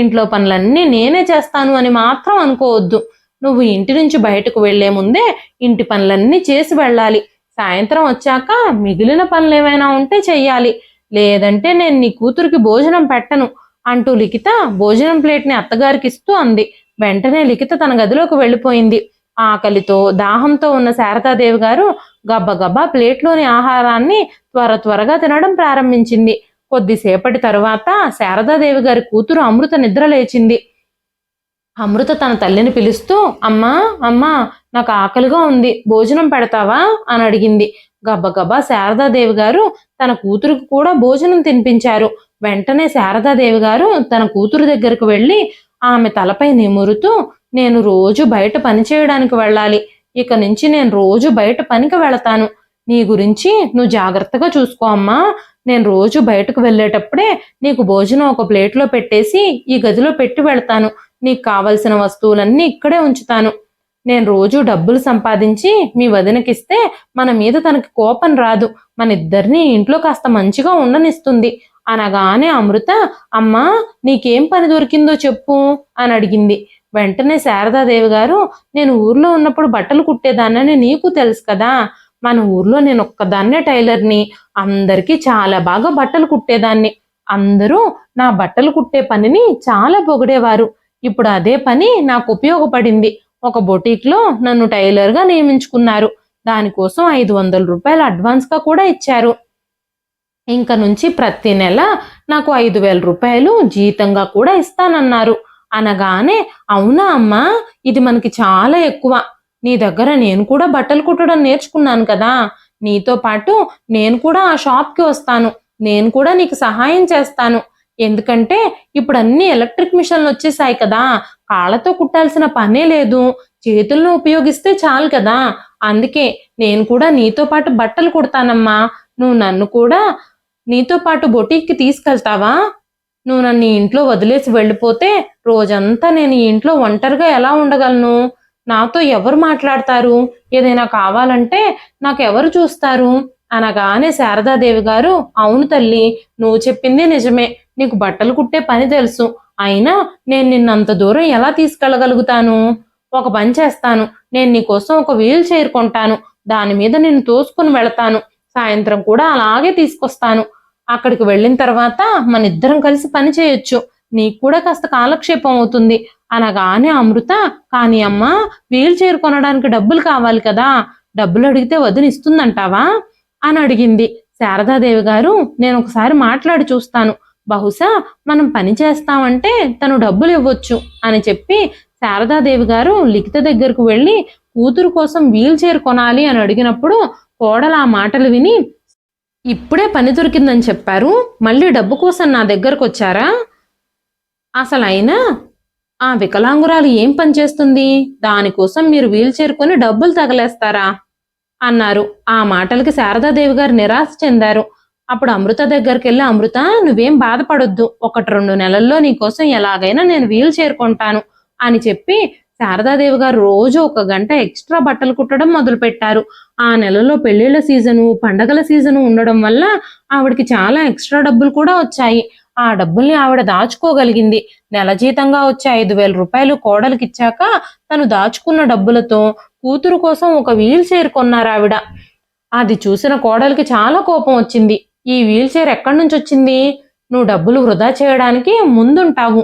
ఇంట్లో పనులన్నీ నేనే చేస్తాను అని మాత్రం అనుకోవద్దు, నువ్వు ఇంటి నుంచి బయటకు వెళ్లే ముందే ఇంటి పనులన్నీ చేసి వెళ్ళాలి, సాయంత్రం వచ్చాక మిగిలిన పనులు ఏమైనా ఉంటే చెయ్యాలి, లేదంటే నేను నీ కూతురికి భోజనం పెట్టను అంటూ లిఖిత భోజనం ప్లేట్ని అత్తగారికి ఇస్తూ అంది. వెంటనే లిఖిత తన గదిలోకి వెళ్ళిపోయింది. ఆకలితో దాహంతో ఉన్న శారదాదేవి గారు గబ్బగబ్బా ప్లేట్లోని ఆహారాన్ని త్వరగా తినడం ప్రారంభించింది. కొద్దిసేపటి తరువాత శారదాదేవి గారి కూతురు అమృత నిద్ర లేచింది. అమృత తన తల్లిని పిలుస్తూ, అమ్మా అమ్మా, నాకు ఆకలిగా ఉంది, భోజనం పెడతావా అని అడిగింది. గబ్బగబ్బా శారదాదేవి గారు తన కూతురికి కూడా భోజనం తినిపించారు. వెంటనే శారదాదేవి గారు తన కూతురు దగ్గరకు వెళ్ళి ఆమె తలపై నిమురుతూ, నేను రోజు బయట పని చేయడానికి వెళ్ళాలి, ఇక నుంచి నేను రోజు బయట పనికి వెళతాను, నీ గురించి నువ్వు జాగ్రత్తగా చూసుకో అమ్మా, నేను రోజు బయటకు వెళ్ళేటప్పుడే నీకు భోజనం ఒక ప్లేట్లో పెట్టేసి ఈ గదిలో పెట్టి వెళ్తాను, నీకు కావలసిన వస్తువులన్నీ ఇక్కడే ఉంచుతాను, నేను రోజు డబ్బులు సంపాదించి మీ వదినకిస్తే మన మీద తనకి కోపం రాదు, మన ఇద్దరిని ఇంట్లో కాస్త మంచిగా ఉండనిస్తుంది అనగానే అమృత, అమ్మా నీకేం పని దొరికిందో చెప్పు అని అడిగింది. వెంటనే శారదాదేవి గారు, నేను ఊర్లో ఉన్నప్పుడు బట్టలు కుట్టేదాన్నని నీకు తెలుసు కదా, మన ఊర్లో నేను ఒక్కదాన్నే టైలర్ని, అందరికీ చాలా బాగా బట్టలు కుట్టేదాన్ని, అందరూ నా బట్టలు కుట్టే పనిని చాలా పొగిడేవారు. ఇప్పుడు అదే పని నాకు ఉపయోగపడింది. ఒక బొటీక్లో నన్ను టైలర్గా నియమించుకున్నారు. దానికోసం 500 రూపాయలు అడ్వాన్స్గా కూడా ఇచ్చారు. ఇంక నుంచి ప్రతి నెల నాకు 5,000 రూపాయలు జీతంగా కూడా ఇస్తానన్నారు. అనగానే, అవునా అమ్మా, ఇది మనకి చాలా ఎక్కువ. నీ దగ్గర నేను కూడా బట్టలు కుట్టడం నేర్చుకున్నాను కదా, నీతో పాటు నేను కూడా ఆ షాప్కి వస్తాను, నేను కూడా నీకు సహాయం చేస్తాను. ఎందుకంటే ఇప్పుడు అన్ని ఎలక్ట్రిక్ మిషన్లు వచ్చేసాయి కదా, కాళ్ళతో కుట్టాల్సిన పనే లేదు, చేతులను ఉపయోగిస్తే చాలు కదా. అందుకే నేను కూడా నీతో పాటు బట్టలు కుడతానమ్మా. నువ్వు నన్ను కూడా నీతో పాటు బొటీక్కి తీసుకెళ్తావా? నువ్వు నన్ను ఇంట్లో వదిలేసి వెళ్ళిపోతే రోజంతా నేను ఈ ఇంట్లో ఒంటరిగా ఎలా ఉండగలను? నాతో ఎవరు మాట్లాడతారు? ఏదైనా కావాలంటే నాకు ఎవరు చూస్తారు? అనగానే శారదాదేవి గారు, అవును తల్లి, నువ్వు చెప్పింది నిజమే, నీకు బట్టలు కుట్టే పని తెలుసు, అయినా నేను నిన్నంత దూరం ఎలా తీసుకెళ్ళగలుగుతాను? ఒక పని చేస్తాను, నేను నీకోసం ఒక వీల్ చైర్ కొంటాను, దాని మీద నిన్ను తోసుకుని వెళతాను, సాయంత్రం కూడా అలాగే తీసుకొస్తాను. అక్కడికి వెళ్ళిన తర్వాత మన ఇద్దరం కలిసి పని చేయొచ్చు, నీకు కూడా కాస్త కాలక్షేపం అవుతుంది. అనగానే అమృత, కానీ అమ్మా, వీల్ చైర్ కొనడానికి డబ్బులు కావాలి కదా, డబ్బులు అడిగితే వదిన ఇస్తుందంటావా అని అడిగింది. శారదాదేవి గారు, నేను ఒకసారి మాట్లాడి చూస్తాను, బహుశా మనం పని చేస్తామంటే తను డబ్బులు ఇవ్వచ్చు అని చెప్పి శారదాదేవి గారు లిఖిత దగ్గరకు వెళ్ళి కూతురు కోసం వీల్ చైర్ కొనాలి అని అడిగినప్పుడు కోడలు ఆ మాటలు విని, ఇప్పుడే పని దొరికిందని చెప్పారు, మళ్ళీ డబ్బు కోసం నా దగ్గరకు వచ్చారా? అసలు అయినా ఆ వికలాంగురాలు ఏం పని చేస్తుంది, దానికోసం మీరు వీల్ చైర్ కొని డబ్బులు తగలేస్తారా అన్నారు. ఆ మాటలకి శారదాదేవి గారు నిరాశ చెందారు. అప్పుడు అమృత దగ్గరికి వెళ్ళి, అమృత, నువ్వేం బాధపడొద్దు, 1-2 నెలల్లో నీకోసం ఎలాగైనా నేను వీల్ చైర్ కొంటాను అని చెప్పి శారదాదేవి గారు రోజు 1 గంట ఎక్స్ట్రా బట్టలు కుట్టడం మొదలు పెట్టారు. ఆ నెలలో పెళ్లిళ్ల సీజను, పండగల సీజను ఉండడం వల్ల ఆవిడకి చాలా ఎక్స్ట్రా డబ్బులు కూడా వచ్చాయి. ఆ డబ్బుల్ని ఆవిడ దాచుకోగలిగింది. నెల జీతంగా వచ్చే 5,000 రూపాయలు కోడలికి ఇచ్చాక తను దాచుకున్న డబ్బులతో కూతురు కోసం ఒక వీల్ చైర్ కొన్నారు ఆవిడ. అది చూసిన కోడలికి చాలా కోపం వచ్చింది. ఈ వీల్ చైర్ ఎక్కడి నుంచి వచ్చింది? నువ్వు డబ్బులు వృధా చేయడానికి ముందుంటావు,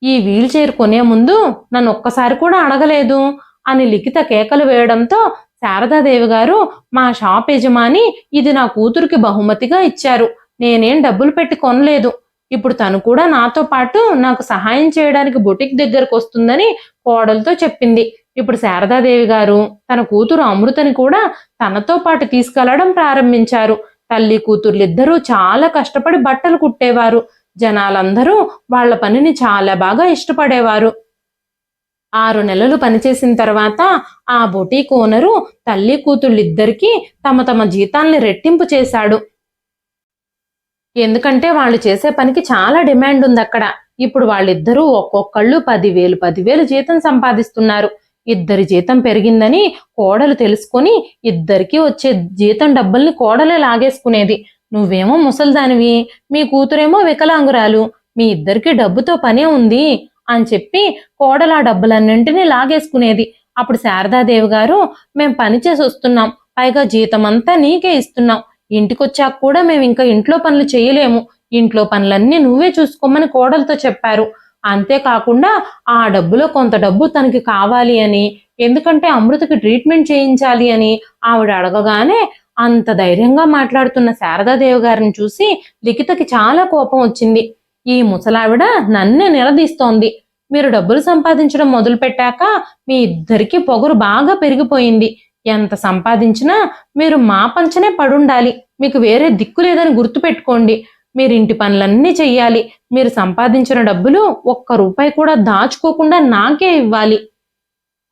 ఈ వీల్ చైర్ కొనే ముందు నన్ను ఒక్కసారి కూడా అడగలేదు అని లిఖిత కేకలు వేయడంతో శారదాదేవి గారు, మా షాప్ యజమాని ఇది నా కూతురికి బహుమతిగా ఇచ్చారు, నేనేం డబ్బులు పెట్టి కొనలేదు, ఇప్పుడు తను కూడా నాతో పాటు నాకు సహాయం చేయడానికి బొటిక్ దగ్గరకు వస్తుందని కోడలతో చెప్పింది. ఇప్పుడు శారదాదేవి గారు తన కూతురు అమృతని కూడా తనతో పాటు తీసుకెళ్లడం ప్రారంభించారు. తల్లి కూతుర్లిద్దరూ చాలా కష్టపడి బట్టలు కుట్టేవారు. జనాలందరూ వాళ్ల పనిని చాలా బాగా ఇష్టపడేవారు. 6 నెలలు పనిచేసిన తర్వాత ఆ బొటీక్ ఓనరు తల్లి కూతుళ్ళిద్దరికీ తమ తమ జీతాల్ని రెట్టింపు చేశాడు. ఎందుకంటే వాళ్ళు చేసే పనికి చాలా డిమాండ్ ఉంది అక్కడ. ఇప్పుడు వాళ్ళిద్దరూ ఒక్కొక్కళ్ళు 10,000 జీతం సంపాదిస్తున్నారు. ఇద్దరి జీతం పెరిగిందని కోడలు తెలుసుకొని ఇద్దరికీ వచ్చే జీతం డబ్బుల్ని కోడలే లాగేసుకునేది. నువ్వేమో ముసల్దానివి, మీ కూతురేమో వికలాంగురాలు, మీ ఇద్దరికి డబ్బుతో పనే ఉంది అని చెప్పి కోడలు ఆ డబ్బులన్నింటినీ లాగేసుకునేది. అప్పుడు శారదాదేవి గారు, మేం పని చేసి వస్తున్నాం, పైగా జీతం అంతా నీకే ఇస్తున్నాం, ఇంటికొచ్చాక కూడా మేము ఇంకా ఇంట్లో పనులు చేయలేము, ఇంట్లో పనులన్నీ నువ్వే చూసుకోమని కోడలతో చెప్పారు. అంతేకాకుండా ఆ డబ్బులో కొంత డబ్బు తనకి కావాలి అని, ఎందుకంటే అమృతకి ట్రీట్మెంట్ చేయించాలి అని ఆవిడ అడగగానే అంత ధైర్యంగా మాట్లాడుతున్న శారదాదేవి గారిని చూసి లిఖితకి చాలా కోపం వచ్చింది. ఈ ముసలావిడ నన్నే నిలదీస్తోంది. మీరు డబ్బులు సంపాదించడం మొదలు పెట్టాక మీ ఇద్దరికి పొగరు బాగా పెరిగిపోయింది. ఎంత సంపాదించినా మీరు మా పంచనే పడుండాలి, మీకు వేరే దిక్కు లేదని గుర్తుపెట్టుకోండి. మీరు ఇంటి పనులన్నీ చెయ్యాలి. మీరు సంపాదించిన డబ్బులు 1 రూపాయి కూడా దాచుకోకుండా నాకే ఇవ్వాలి.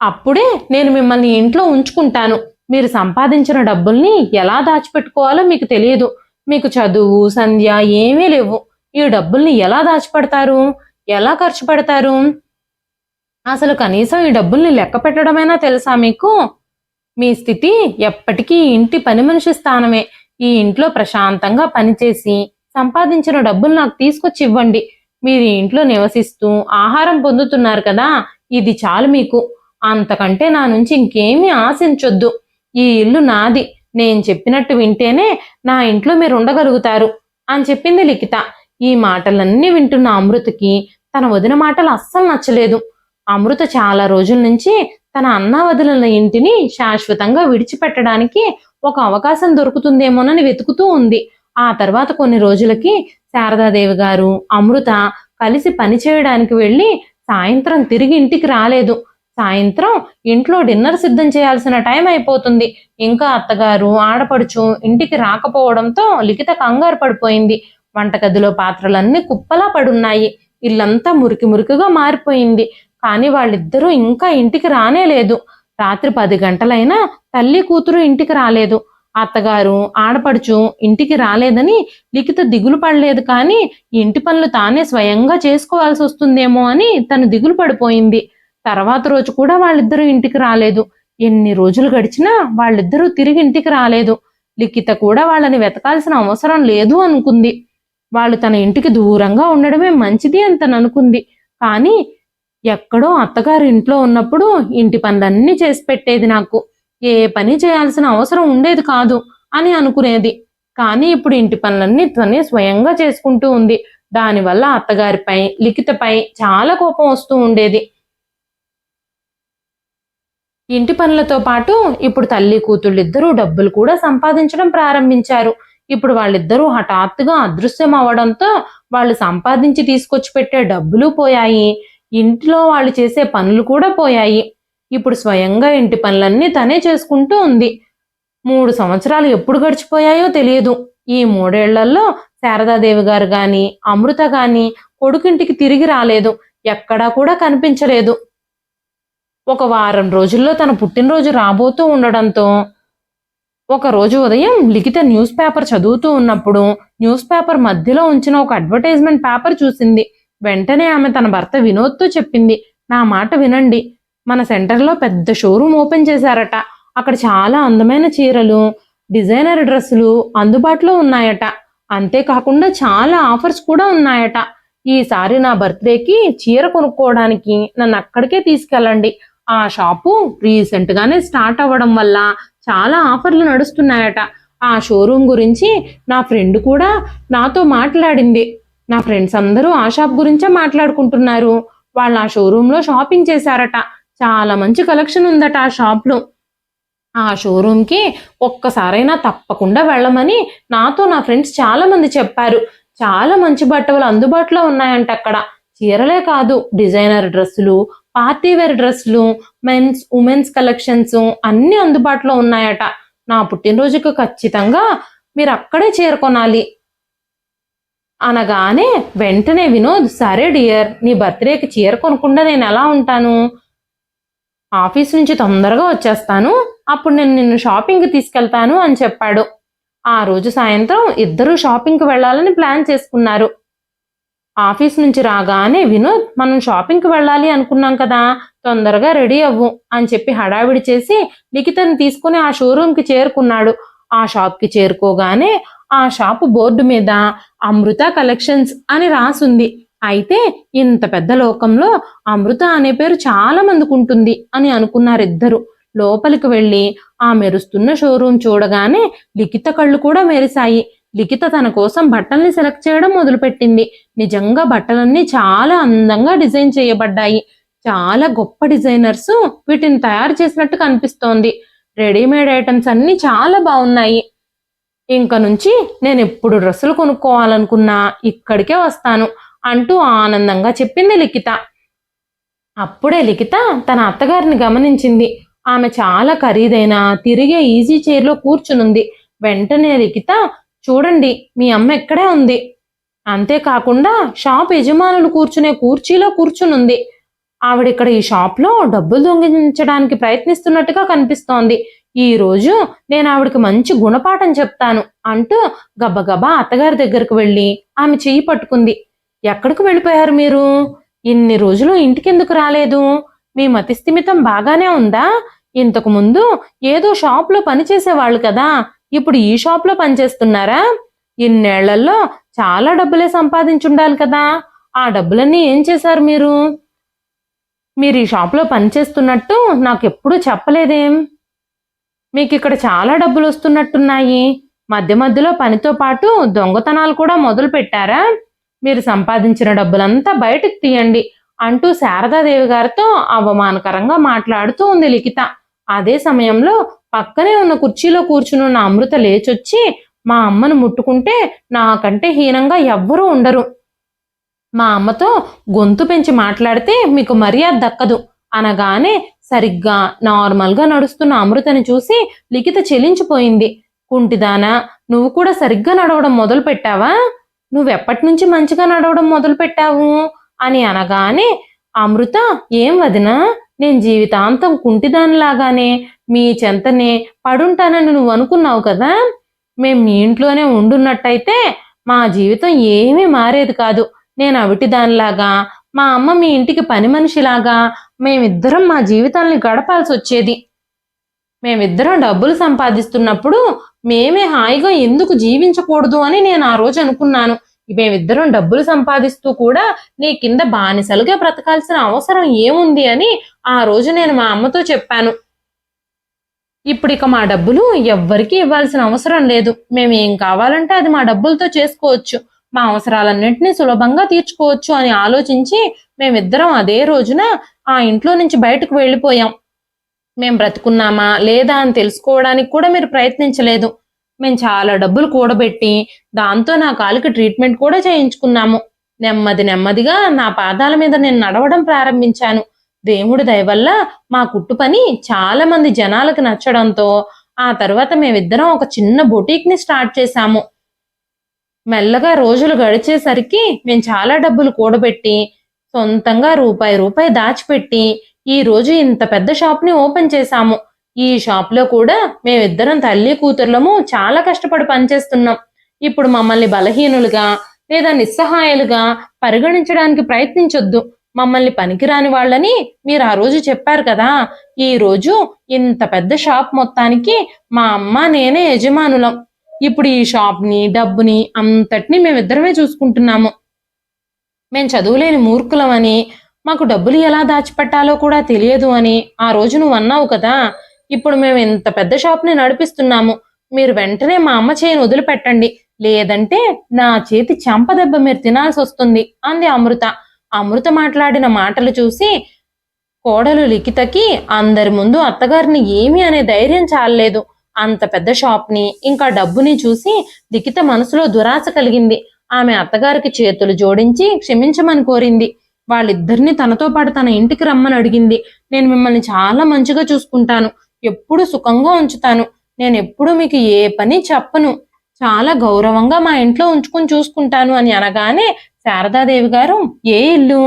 అప్పుడే నేను మిమ్మల్ని ఇంట్లో ఉంచుకుంటాను. మీరు సంపాదించిన డబ్బుల్ని ఎలా దాచిపెట్టుకోవాలో మీకు తెలియదు. మీకు చదువు సంధ్య ఏమీ లేవు. ఈ డబ్బుల్ని ఎలా దాచిపెడతారు, ఎలా ఖర్చు పెడతారు? అసలు కనీసం ఈ డబ్బుల్ని లెక్క పెట్టడమైనా తెలుసా మీకు? మీ స్థితి ఎప్పటికీ ఇంటి పని మనిషి స్థానమే. ఈ ఇంట్లో ప్రశాంతంగా పనిచేసి సంపాదించిన డబ్బులు నాకు తీసుకొచ్చి ఇవ్వండి. మీరు ఇంట్లో నివసిస్తూ ఆహారం పొందుతున్నారు కదా, ఇది చాలు మీకు. అంతకంటే నా నుంచి ఇంకేమీ ఆశించొద్దు. ఈ ఇల్లు నాది. నేను చెప్పినట్టు వింటేనే నా ఇంట్లో మీరు ఉండగలుగుతారు అని చెప్పింది లిఖిత. ఈ మాటలన్నీ వింటున్న అమృతకి తన వదిన మాటలు అస్సలు నచ్చలేదు. అమృత చాలా రోజుల నుంచి తన అన్న వదిలిన ఇంటిని శాశ్వతంగా విడిచిపెట్టడానికి ఒక అవకాశం దొరుకుతుందేమోనని వెతుకుతూ ఉంది. ఆ తర్వాత కొన్ని రోజులకి శారదాదేవి గారు అమృత కలిసి పని చేయడానికి వెళ్ళి సాయంత్రం తిరిగి ఇంటికి రాలేదు. సాయంత్రం ఇంట్లో డిన్నర్ సిద్ధం చేయాల్సిన టైం అయిపోతుంది. ఇంకా అత్తగారు ఆడపడుచు ఇంటికి రాకపోవడంతో లిఖిత కంగారు పడిపోయింది. వంటగదిలో పాత్రలన్నీ కుప్పలా పడున్నాయి. ఇల్లంతా మురికి మురికిగా మారిపోయింది. కానీ వాళ్ళిద్దరూ ఇంకా ఇంటికి రానేలేదు. రాత్రి 10 గంటలైనా తల్లి కూతురు ఇంటికి రాలేదు. అత్తగారు ఆడపడుచు ఇంటికి రాలేదని లిఖిత దిగులు పడలేదు. కానీ ఇంటి పనులు తానే స్వయంగా చేసుకోవాల్సి వస్తుందేమో అని తను దిగులు పడిపోయింది. తర్వాత రోజు కూడా వాళ్ళిద్దరూ ఇంటికి రాలేదు. ఎన్ని రోజులు గడిచినా వాళ్ళిద్దరూ తిరిగి ఇంటికి రాలేదు. లిఖిత కూడా వాళ్ళని వెతకాల్సిన అవసరం లేదు అనుకుంది. వాళ్ళు తన ఇంటికి దూరంగా ఉండడమే మంచిది అని తను అనుకుంది. కానీ ఎక్కడో అత్తగారు ఇంట్లో ఉన్నప్పుడు ఇంటి పనులన్నీ చేసి పెట్టేది, నాకు ఏ పని చేయాల్సిన అవసరం ఉండేది కాదు అని అనుకునేది. కానీ ఇప్పుడు ఇంటి పనులన్నీ తనే స్వయంగా చేసుకుంటూ ఉంది. దానివల్ల అత్తగారిపై లిఖితపై చాలా కోపం వస్తూ ఉండేది. ఇంటి పనులతో పాటు ఇప్పుడు తల్లి కూతుళ్ళిద్దరూ డబ్బులు కూడా సంపాదించడం ప్రారంభించారు. ఇప్పుడు వాళ్ళిద్దరూ హఠాత్తుగా అదృశ్యం అవ్వడంతో వాళ్ళు సంపాదించి తీసుకొచ్చి పెట్టే డబ్బులు పోయాయి. ఇంట్లో వాళ్ళు చేసే పనులు కూడా పోయాయి. ఇప్పుడు స్వయంగా ఇంటి పనులన్నీ తనే చేసుకుంటూ ఉంది. 3 సంవత్సరాలు ఎప్పుడు గడిచిపోయాయో తెలియదు. ఈ 3 ఏళ్లలో శారదాదేవి గారు గాని అమృత గాని కొడుకింటికి తిరిగి రాలేదు. ఎక్కడా కూడా కనిపించలేదు. ఒక వారం రోజుల్లో తన పుట్టినరోజు రాబోతూ ఉండడంతో ఒక రోజు ఉదయం లిఖిత న్యూస్ పేపర్ చదువుతూ ఉన్నప్పుడు న్యూస్ పేపర్ మధ్యలో ఉంచిన ఒక అడ్వర్టైజ్మెంట్ పేపర్ చూసింది. వెంటనే ఆమె తన భర్త వినోద్తో చెప్పింది, నా మాట వినండి, మన సెంటర్లో పెద్ద షోరూమ్ ఓపెన్ చేశారట. అక్కడ చాలా అందమైన చీరలు, డిజైనర్ డ్రెస్సులు అందుబాటులో ఉన్నాయట. అంతేకాకుండా చాలా ఆఫర్స్ కూడా ఉన్నాయట. ఈసారి నా బర్త్డేకి చీర కొనుక్కోవడానికి నన్ను అక్కడికే తీసుకెళ్ళండి. ఆ షాపు రీసెంట్ గానే స్టార్ట్ అవ్వడం వల్ల చాలా ఆఫర్లు నడుస్తున్నాయట. ఆ షోరూమ్ గురించి నా ఫ్రెండ్ కూడా నాతో మాట్లాడింది. నా ఫ్రెండ్స్ అందరూ ఆ షాప్ గురించే మాట్లాడుకుంటున్నారు. వాళ్ళు ఆ షోరూంలో షాపింగ్ చేశారట. చాలా మంచి కలెక్షన్ ఉందట ఆ షాప్లో. ఆ షోరూమ్కి ఒక్కసారైనా తప్పకుండా వెళ్ళమని నాతో నా ఫ్రెండ్స్ చాలా మంది చెప్పారు. చాలా మంచి బట్టలు అందుబాటులో ఉన్నాయంట అక్కడ. చీరలే కాదు, డిజైనర్ డ్రెస్సులు, పార్టీవేర్ డ్రెస్సులు, మెన్స్ ఉమెన్స్ కలెక్షన్స్ అన్నీ అందుబాటులో ఉన్నాయట. నా పుట్టినరోజుకు ఖచ్చితంగా మీరు అక్కడే చేరుకొనాలి అనగానే వెంటనే వినోద్, సరే డియర్, నీ బర్త్డేకి చీర కొనకుండా నేను ఎలా ఉంటాను? ఆఫీస్ నుంచి తొందరగా వచ్చేస్తాను, అప్పుడు నేను నిన్ను షాపింగ్కి తీసుకెళ్తాను అని చెప్పాడు. ఆ రోజు సాయంత్రం ఇద్దరూ షాపింగ్కి వెళ్ళాలని ప్లాన్ చేసుకున్నారు. ఆఫీస్ నుంచి రాగానే వినోద్, మనం షాపింగ్కి వెళ్ళాలి అనుకున్నాం కదా, తొందరగా రెడీ అవ్వు అని చెప్పి హడావిడి చేసి లిఖితని తీసుకుని ఆ షోరూమ్కి చేరుకున్నాడు. ఆ షాప్కి చేరుకోగానే ఆ షాపు బోర్డు మీద అమృత కలెక్షన్స్ అని రాసుంది. అయితే ఇంత పెద్ద లోకంలో అమృత అనే పేరు చాలా మందికి ఉంటుంది అని అనుకున్నారిద్దరు. లోపలికి వెళ్ళి ఆ మెరుస్తున్న షోరూమ్ చూడగానే లిఖిత కళ్ళు కూడా మెరిశాయి. లిఖిత తన కోసం బట్టల్ని సెలెక్ట్ చేయడం మొదలుపెట్టింది. నిజంగా బట్టలన్నీ చాలా అందంగా డిజైన్ చేయబడ్డాయి. చాలా గొప్ప డిజైనర్స్ వీటిని తయారు చేసినట్టు కనిపిస్తోంది. రెడీమేడ్ ఐటమ్స్ అన్నీ చాలా బాగున్నాయి. ఇంక నుంచి నేను ఎప్పుడు డ్రెస్సులు కొనుక్కోవాలనుకున్నా ఇక్కడికే వస్తాను అంటూ ఆనందంగా చెప్పింది లిఖిత. అప్పుడే లిఖిత తన అత్తగారిని గమనించింది. ఆమె చాలా ఖరీదైన తిరిగే ఈజీ చైర్లో కూర్చునుంది. వెంటనే లిఖిత, చూడండి మీ అమ్మ ఎక్కడే ఉంది. అంతేకాకుండా షాప్ యజమానులు కూర్చునే కుర్చీలో కూర్చునుంది. ఆవిడిక్కడ ఈ షాప్లో డబ్బులు దొంగిలించడానికి ప్రయత్నిస్తున్నట్టుగా కనిపిస్తోంది. ఈ రోజు నేను ఆవిడకి మంచి గుణపాఠం చెప్తాను అంటూ గబగబా అత్తగారి దగ్గరకు వెళ్ళి ఆమె చెయ్యి పట్టుకుంది. ఎక్కడికి వెళ్ళిపోయారు మీరు? ఇన్ని రోజులు ఇంటికెందుకు రాలేదు? మీ మతిస్థిమితం బాగానే ఉందా? ఇంతకు ముందు ఏదో షాప్లో పనిచేసేవాళ్ళు కదా, ఇప్పుడు ఈ షాప్లో పనిచేస్తున్నారా? ఇన్నేళ్లలో చాలా డబ్బులే సంపాదించుండాలి కదా, ఆ డబ్బులన్నీ ఏం చేశారు మీరు? మీరు ఈ షాప్లో పనిచేస్తున్నట్టు నాకెప్పుడూ చెప్పలేదేం? మీకు ఇక్కడ చాలా డబ్బులు వస్తున్నట్టున్నాయి. మధ్య మధ్యలో పనితో పాటు దొంగతనాలు కూడా మొదలు పెట్టారా? మీరు సంపాదించిన డబ్బులంతా బయటకు తీయండి అంటూ శారదాదేవి గారితో అవమానకరంగా మాట్లాడుతూ ఉంది లిఖిత. అదే సమయంలో పక్కనే ఉన్న కుర్చీలో కూర్చునున్న అమృత లేచొచ్చి, మా అమ్మను ముట్టుకుంటే నాకంటే హీనంగా ఎవ్వరూ ఉండరు. మా అమ్మతో గొంతు పెంచి మాట్లాడితే మీకు మర్యాద దక్కదు అనగానే సరిగ్గా నార్మల్గా నడుస్తున్న అమృతని చూసి లిఖిత చెలించిపోయింది. కుంటిదానా, నువ్వు కూడా సరిగ్గా నడవడం మొదలు పెట్టావా? నువ్వెప్పటి నుంచి మంచిగా నడవడం మొదలు పెట్టావు అని అనగానే అమృత, ఏం వదినా, నేను జీవితాంతం కుంటిదానిలాగానే మీ చెంతనే పడుంటానని నువ్వు అనుకున్నావు కదా. మేం మీ ఇంట్లోనే ఉండున్నట్టయితే మా జీవితం ఏమీ మారేది కాదు. నేను అవిటిదానిలాగా, మా అమ్మ మీ ఇంటికి పని మనిషిలాగా మేమిద్దరం మా జీవితాల్ని గడపాల్సి వచ్చేది. మేమిద్దరం డబ్బులు సంపాదిస్తున్నప్పుడు మేమే హాయిగా ఎందుకు జీవించకూడదు అని నేను ఆ రోజు అనుకున్నాను. మేమిద్దరం డబ్బులు సంపాదిస్తూ కూడా నీ కింద బానిసలుగా బ్రతకాల్సిన అవసరం ఏముంది అని ఆ రోజు నేను మా అమ్మతో చెప్పాను. ఇప్పుడు ఇక మా డబ్బులు ఎవ్వరికీ ఇవ్వాల్సిన అవసరం లేదు. మేము ఏం కావాలంటే అది మా డబ్బులతో చేసుకోవచ్చు. మా అవసరాలన్నింటినీ సులభంగా తీర్చుకోవచ్చు అని ఆలోచించి మేమిద్దరం అదే రోజున ఆ ఇంట్లో నుంచి బయటకు వెళ్ళిపోయాం. మేం బ్రతుకున్నామా లేదా అని తెలుసుకోవడానికి కూడా మీరు ప్రయత్నించలేదు. మేము చాలా డబ్బులు కూడబెట్టి దాంతో నా కాలికి ట్రీట్మెంట్ కూడా చేయించుకున్నాము. నెమ్మదిగా నా పాదాల మీద నేను నడవడం ప్రారంభించాను. దేవుడి దయ వల్ల మా కుట్టు పని చాలా మంది జనాలకు నచ్చడంతో ఆ తర్వాత మేమిద్దరం ఒక చిన్న బొటీక్ ని స్టార్ట్ చేశాము. మెల్లగా రోజులు గడిచేసరికి మేము చాలా డబ్బులు కూడబెట్టి సొంతంగా రూపాయి దాచిపెట్టి ఈ రోజు ఇంత పెద్ద షాప్ ని ఓపెన్ చేశాము. ఈ షాప్ లో కూడా మేమిద్దరం తల్లి కూతుర్లము చాలా కష్టపడి పనిచేస్తున్నాం. ఇప్పుడు మమ్మల్ని బలహీనులుగా లేదా నిస్సహాయాలుగా పరిగణించడానికి ప్రయత్నించొద్దు. మమ్మల్ని పనికిరాని వాళ్ళని మీరు ఆ రోజు చెప్పారు కదా. ఈ రోజు ఇంత పెద్ద షాప్ మొత్తానికి మా అమ్మ నేనే యజమానులం. ఇప్పుడు ఈ షాప్ని డబ్బుని అంతటినీ మేమిద్దరమే చూసుకుంటున్నాము. మేం చదువులేని మూర్ఖులమని, మాకు డబ్బులు ఎలా దాచిపెట్టాలో కూడా తెలియదు అని ఆ రోజు నువ్వు అన్నావు కదా. ఇప్పుడు మేము ఇంత పెద్ద షాప్ని నడిపిస్తున్నాము. మీరు వెంటనే మా అమ్మ చేయిని వదిలిపెట్టండి, లేదంటే నా చేతి చెంపదెబ్బ మీరు తినాల్సి వస్తుంది అంది అమృత. అమృత మాట్లాడిన మాటలు చూసి కోడలు లిఖితకి అందరి ముందు అత్తగారిని ఏమీ అనే ధైర్యం చాలలేదు. అంత పెద్ద షాప్ని ఇంకా డబ్బుని చూసి లిఖిత మనసులో దురాశ కలిగింది. ఆమె అత్తగారికి చేతులు జోడించి క్షమించమని కోరింది. వాళ్ళిద్దరిని తనతో పాటు తన ఇంటికి రమ్మని అడిగింది. నేను మిమ్మల్ని చాలా మంచిగా చూసుకుంటాను, ఎప్పుడు సుఖంగా ఉంచుతాను. నేను ఎప్పుడు మీకు ఏ పని చెప్పను, చాలా గౌరవంగా మా ఇంట్లో ఉంచుకొని చూసుకుంటాను అని అనగానే శారదాదేవి గారు, ఏ ఇల్లు?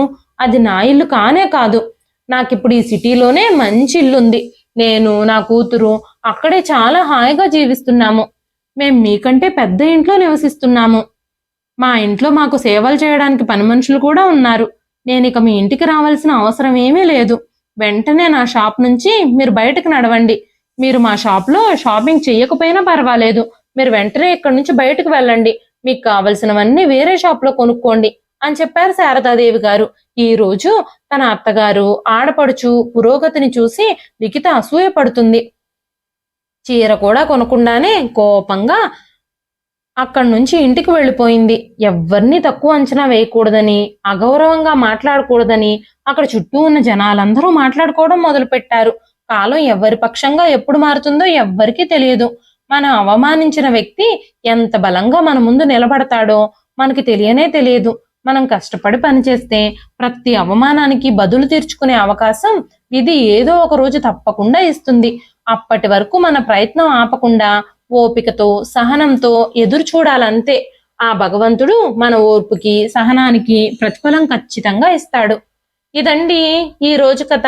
అది నా ఇల్లు కానే కాదు. నాకిప్పుడు ఈ సిటీలోనే మంచి ఇల్లుంది. నేను నా కూతురు అక్కడే చాలా హాయిగా జీవిస్తున్నాము. మేం మీకంటే పెద్ద ఇంట్లో నివసిస్తున్నాము. మా ఇంట్లో మాకు సేవలు చేయడానికి పని మనుషులు కూడా ఉన్నారు. నేను ఇక మీ ఇంటికి రావాల్సిన అవసరం ఏమీ లేదు. వెంటనే నా షాప్ నుంచి మీరు బయటకు నడవండి. మీరు మా షాప్లో షాపింగ్ చెయ్యకపోయినా పర్వాలేదు. మీరు వెంటనే ఇక్కడి నుంచి బయటకు వెళ్ళండి. మీకు కావలసినవన్నీ వేరే షాప్లో కొనుక్కోండి అని చెప్పారు శారదాదేవి గారు. ఈ రోజు తన అత్తగారు ఆడపడుచు పురోగతిని చూసి లిఖిత అసూయపడుతుంది. చీర కూడా కొనకుండానే కోపంగా అక్కడి నుంచి ఇంటికి వెళ్ళిపోయింది. ఎవ్వరినీ తక్కువ అంచనా వేయకూడదని, అగౌరవంగా మాట్లాడకూడదని అక్కడ చుట్టూ ఉన్న జనాలందరూ మాట్లాడుకోవడం మొదలుపెట్టారు. కాలం ఎవరి పక్షంగా ఎప్పుడు మారుతుందో ఎవ్వరికీ తెలియదు. మనం అవమానించిన వ్యక్తి ఎంత బలంగా మన ముందు నిలబడతాడో మనకి తెలియనే తెలియదు. మనం కష్టపడి పనిచేస్తే ప్రతి అవమానానికి బదులు తీర్చుకునే అవకాశం ఇది ఏదో ఒక రోజు తప్పకుండా ఇస్తుంది. అప్పటి వరకు మన ప్రయత్నం ఆపకుండా ఓపికతో సహనంతో ఎదురు చూడాలంతే. ఆ భగవంతుడు మన ఓర్పుకి సహనానికి ప్రతిఫలం ఖచ్చితంగా ఇస్తాడు. ఇదండి ఈ రోజు కథ.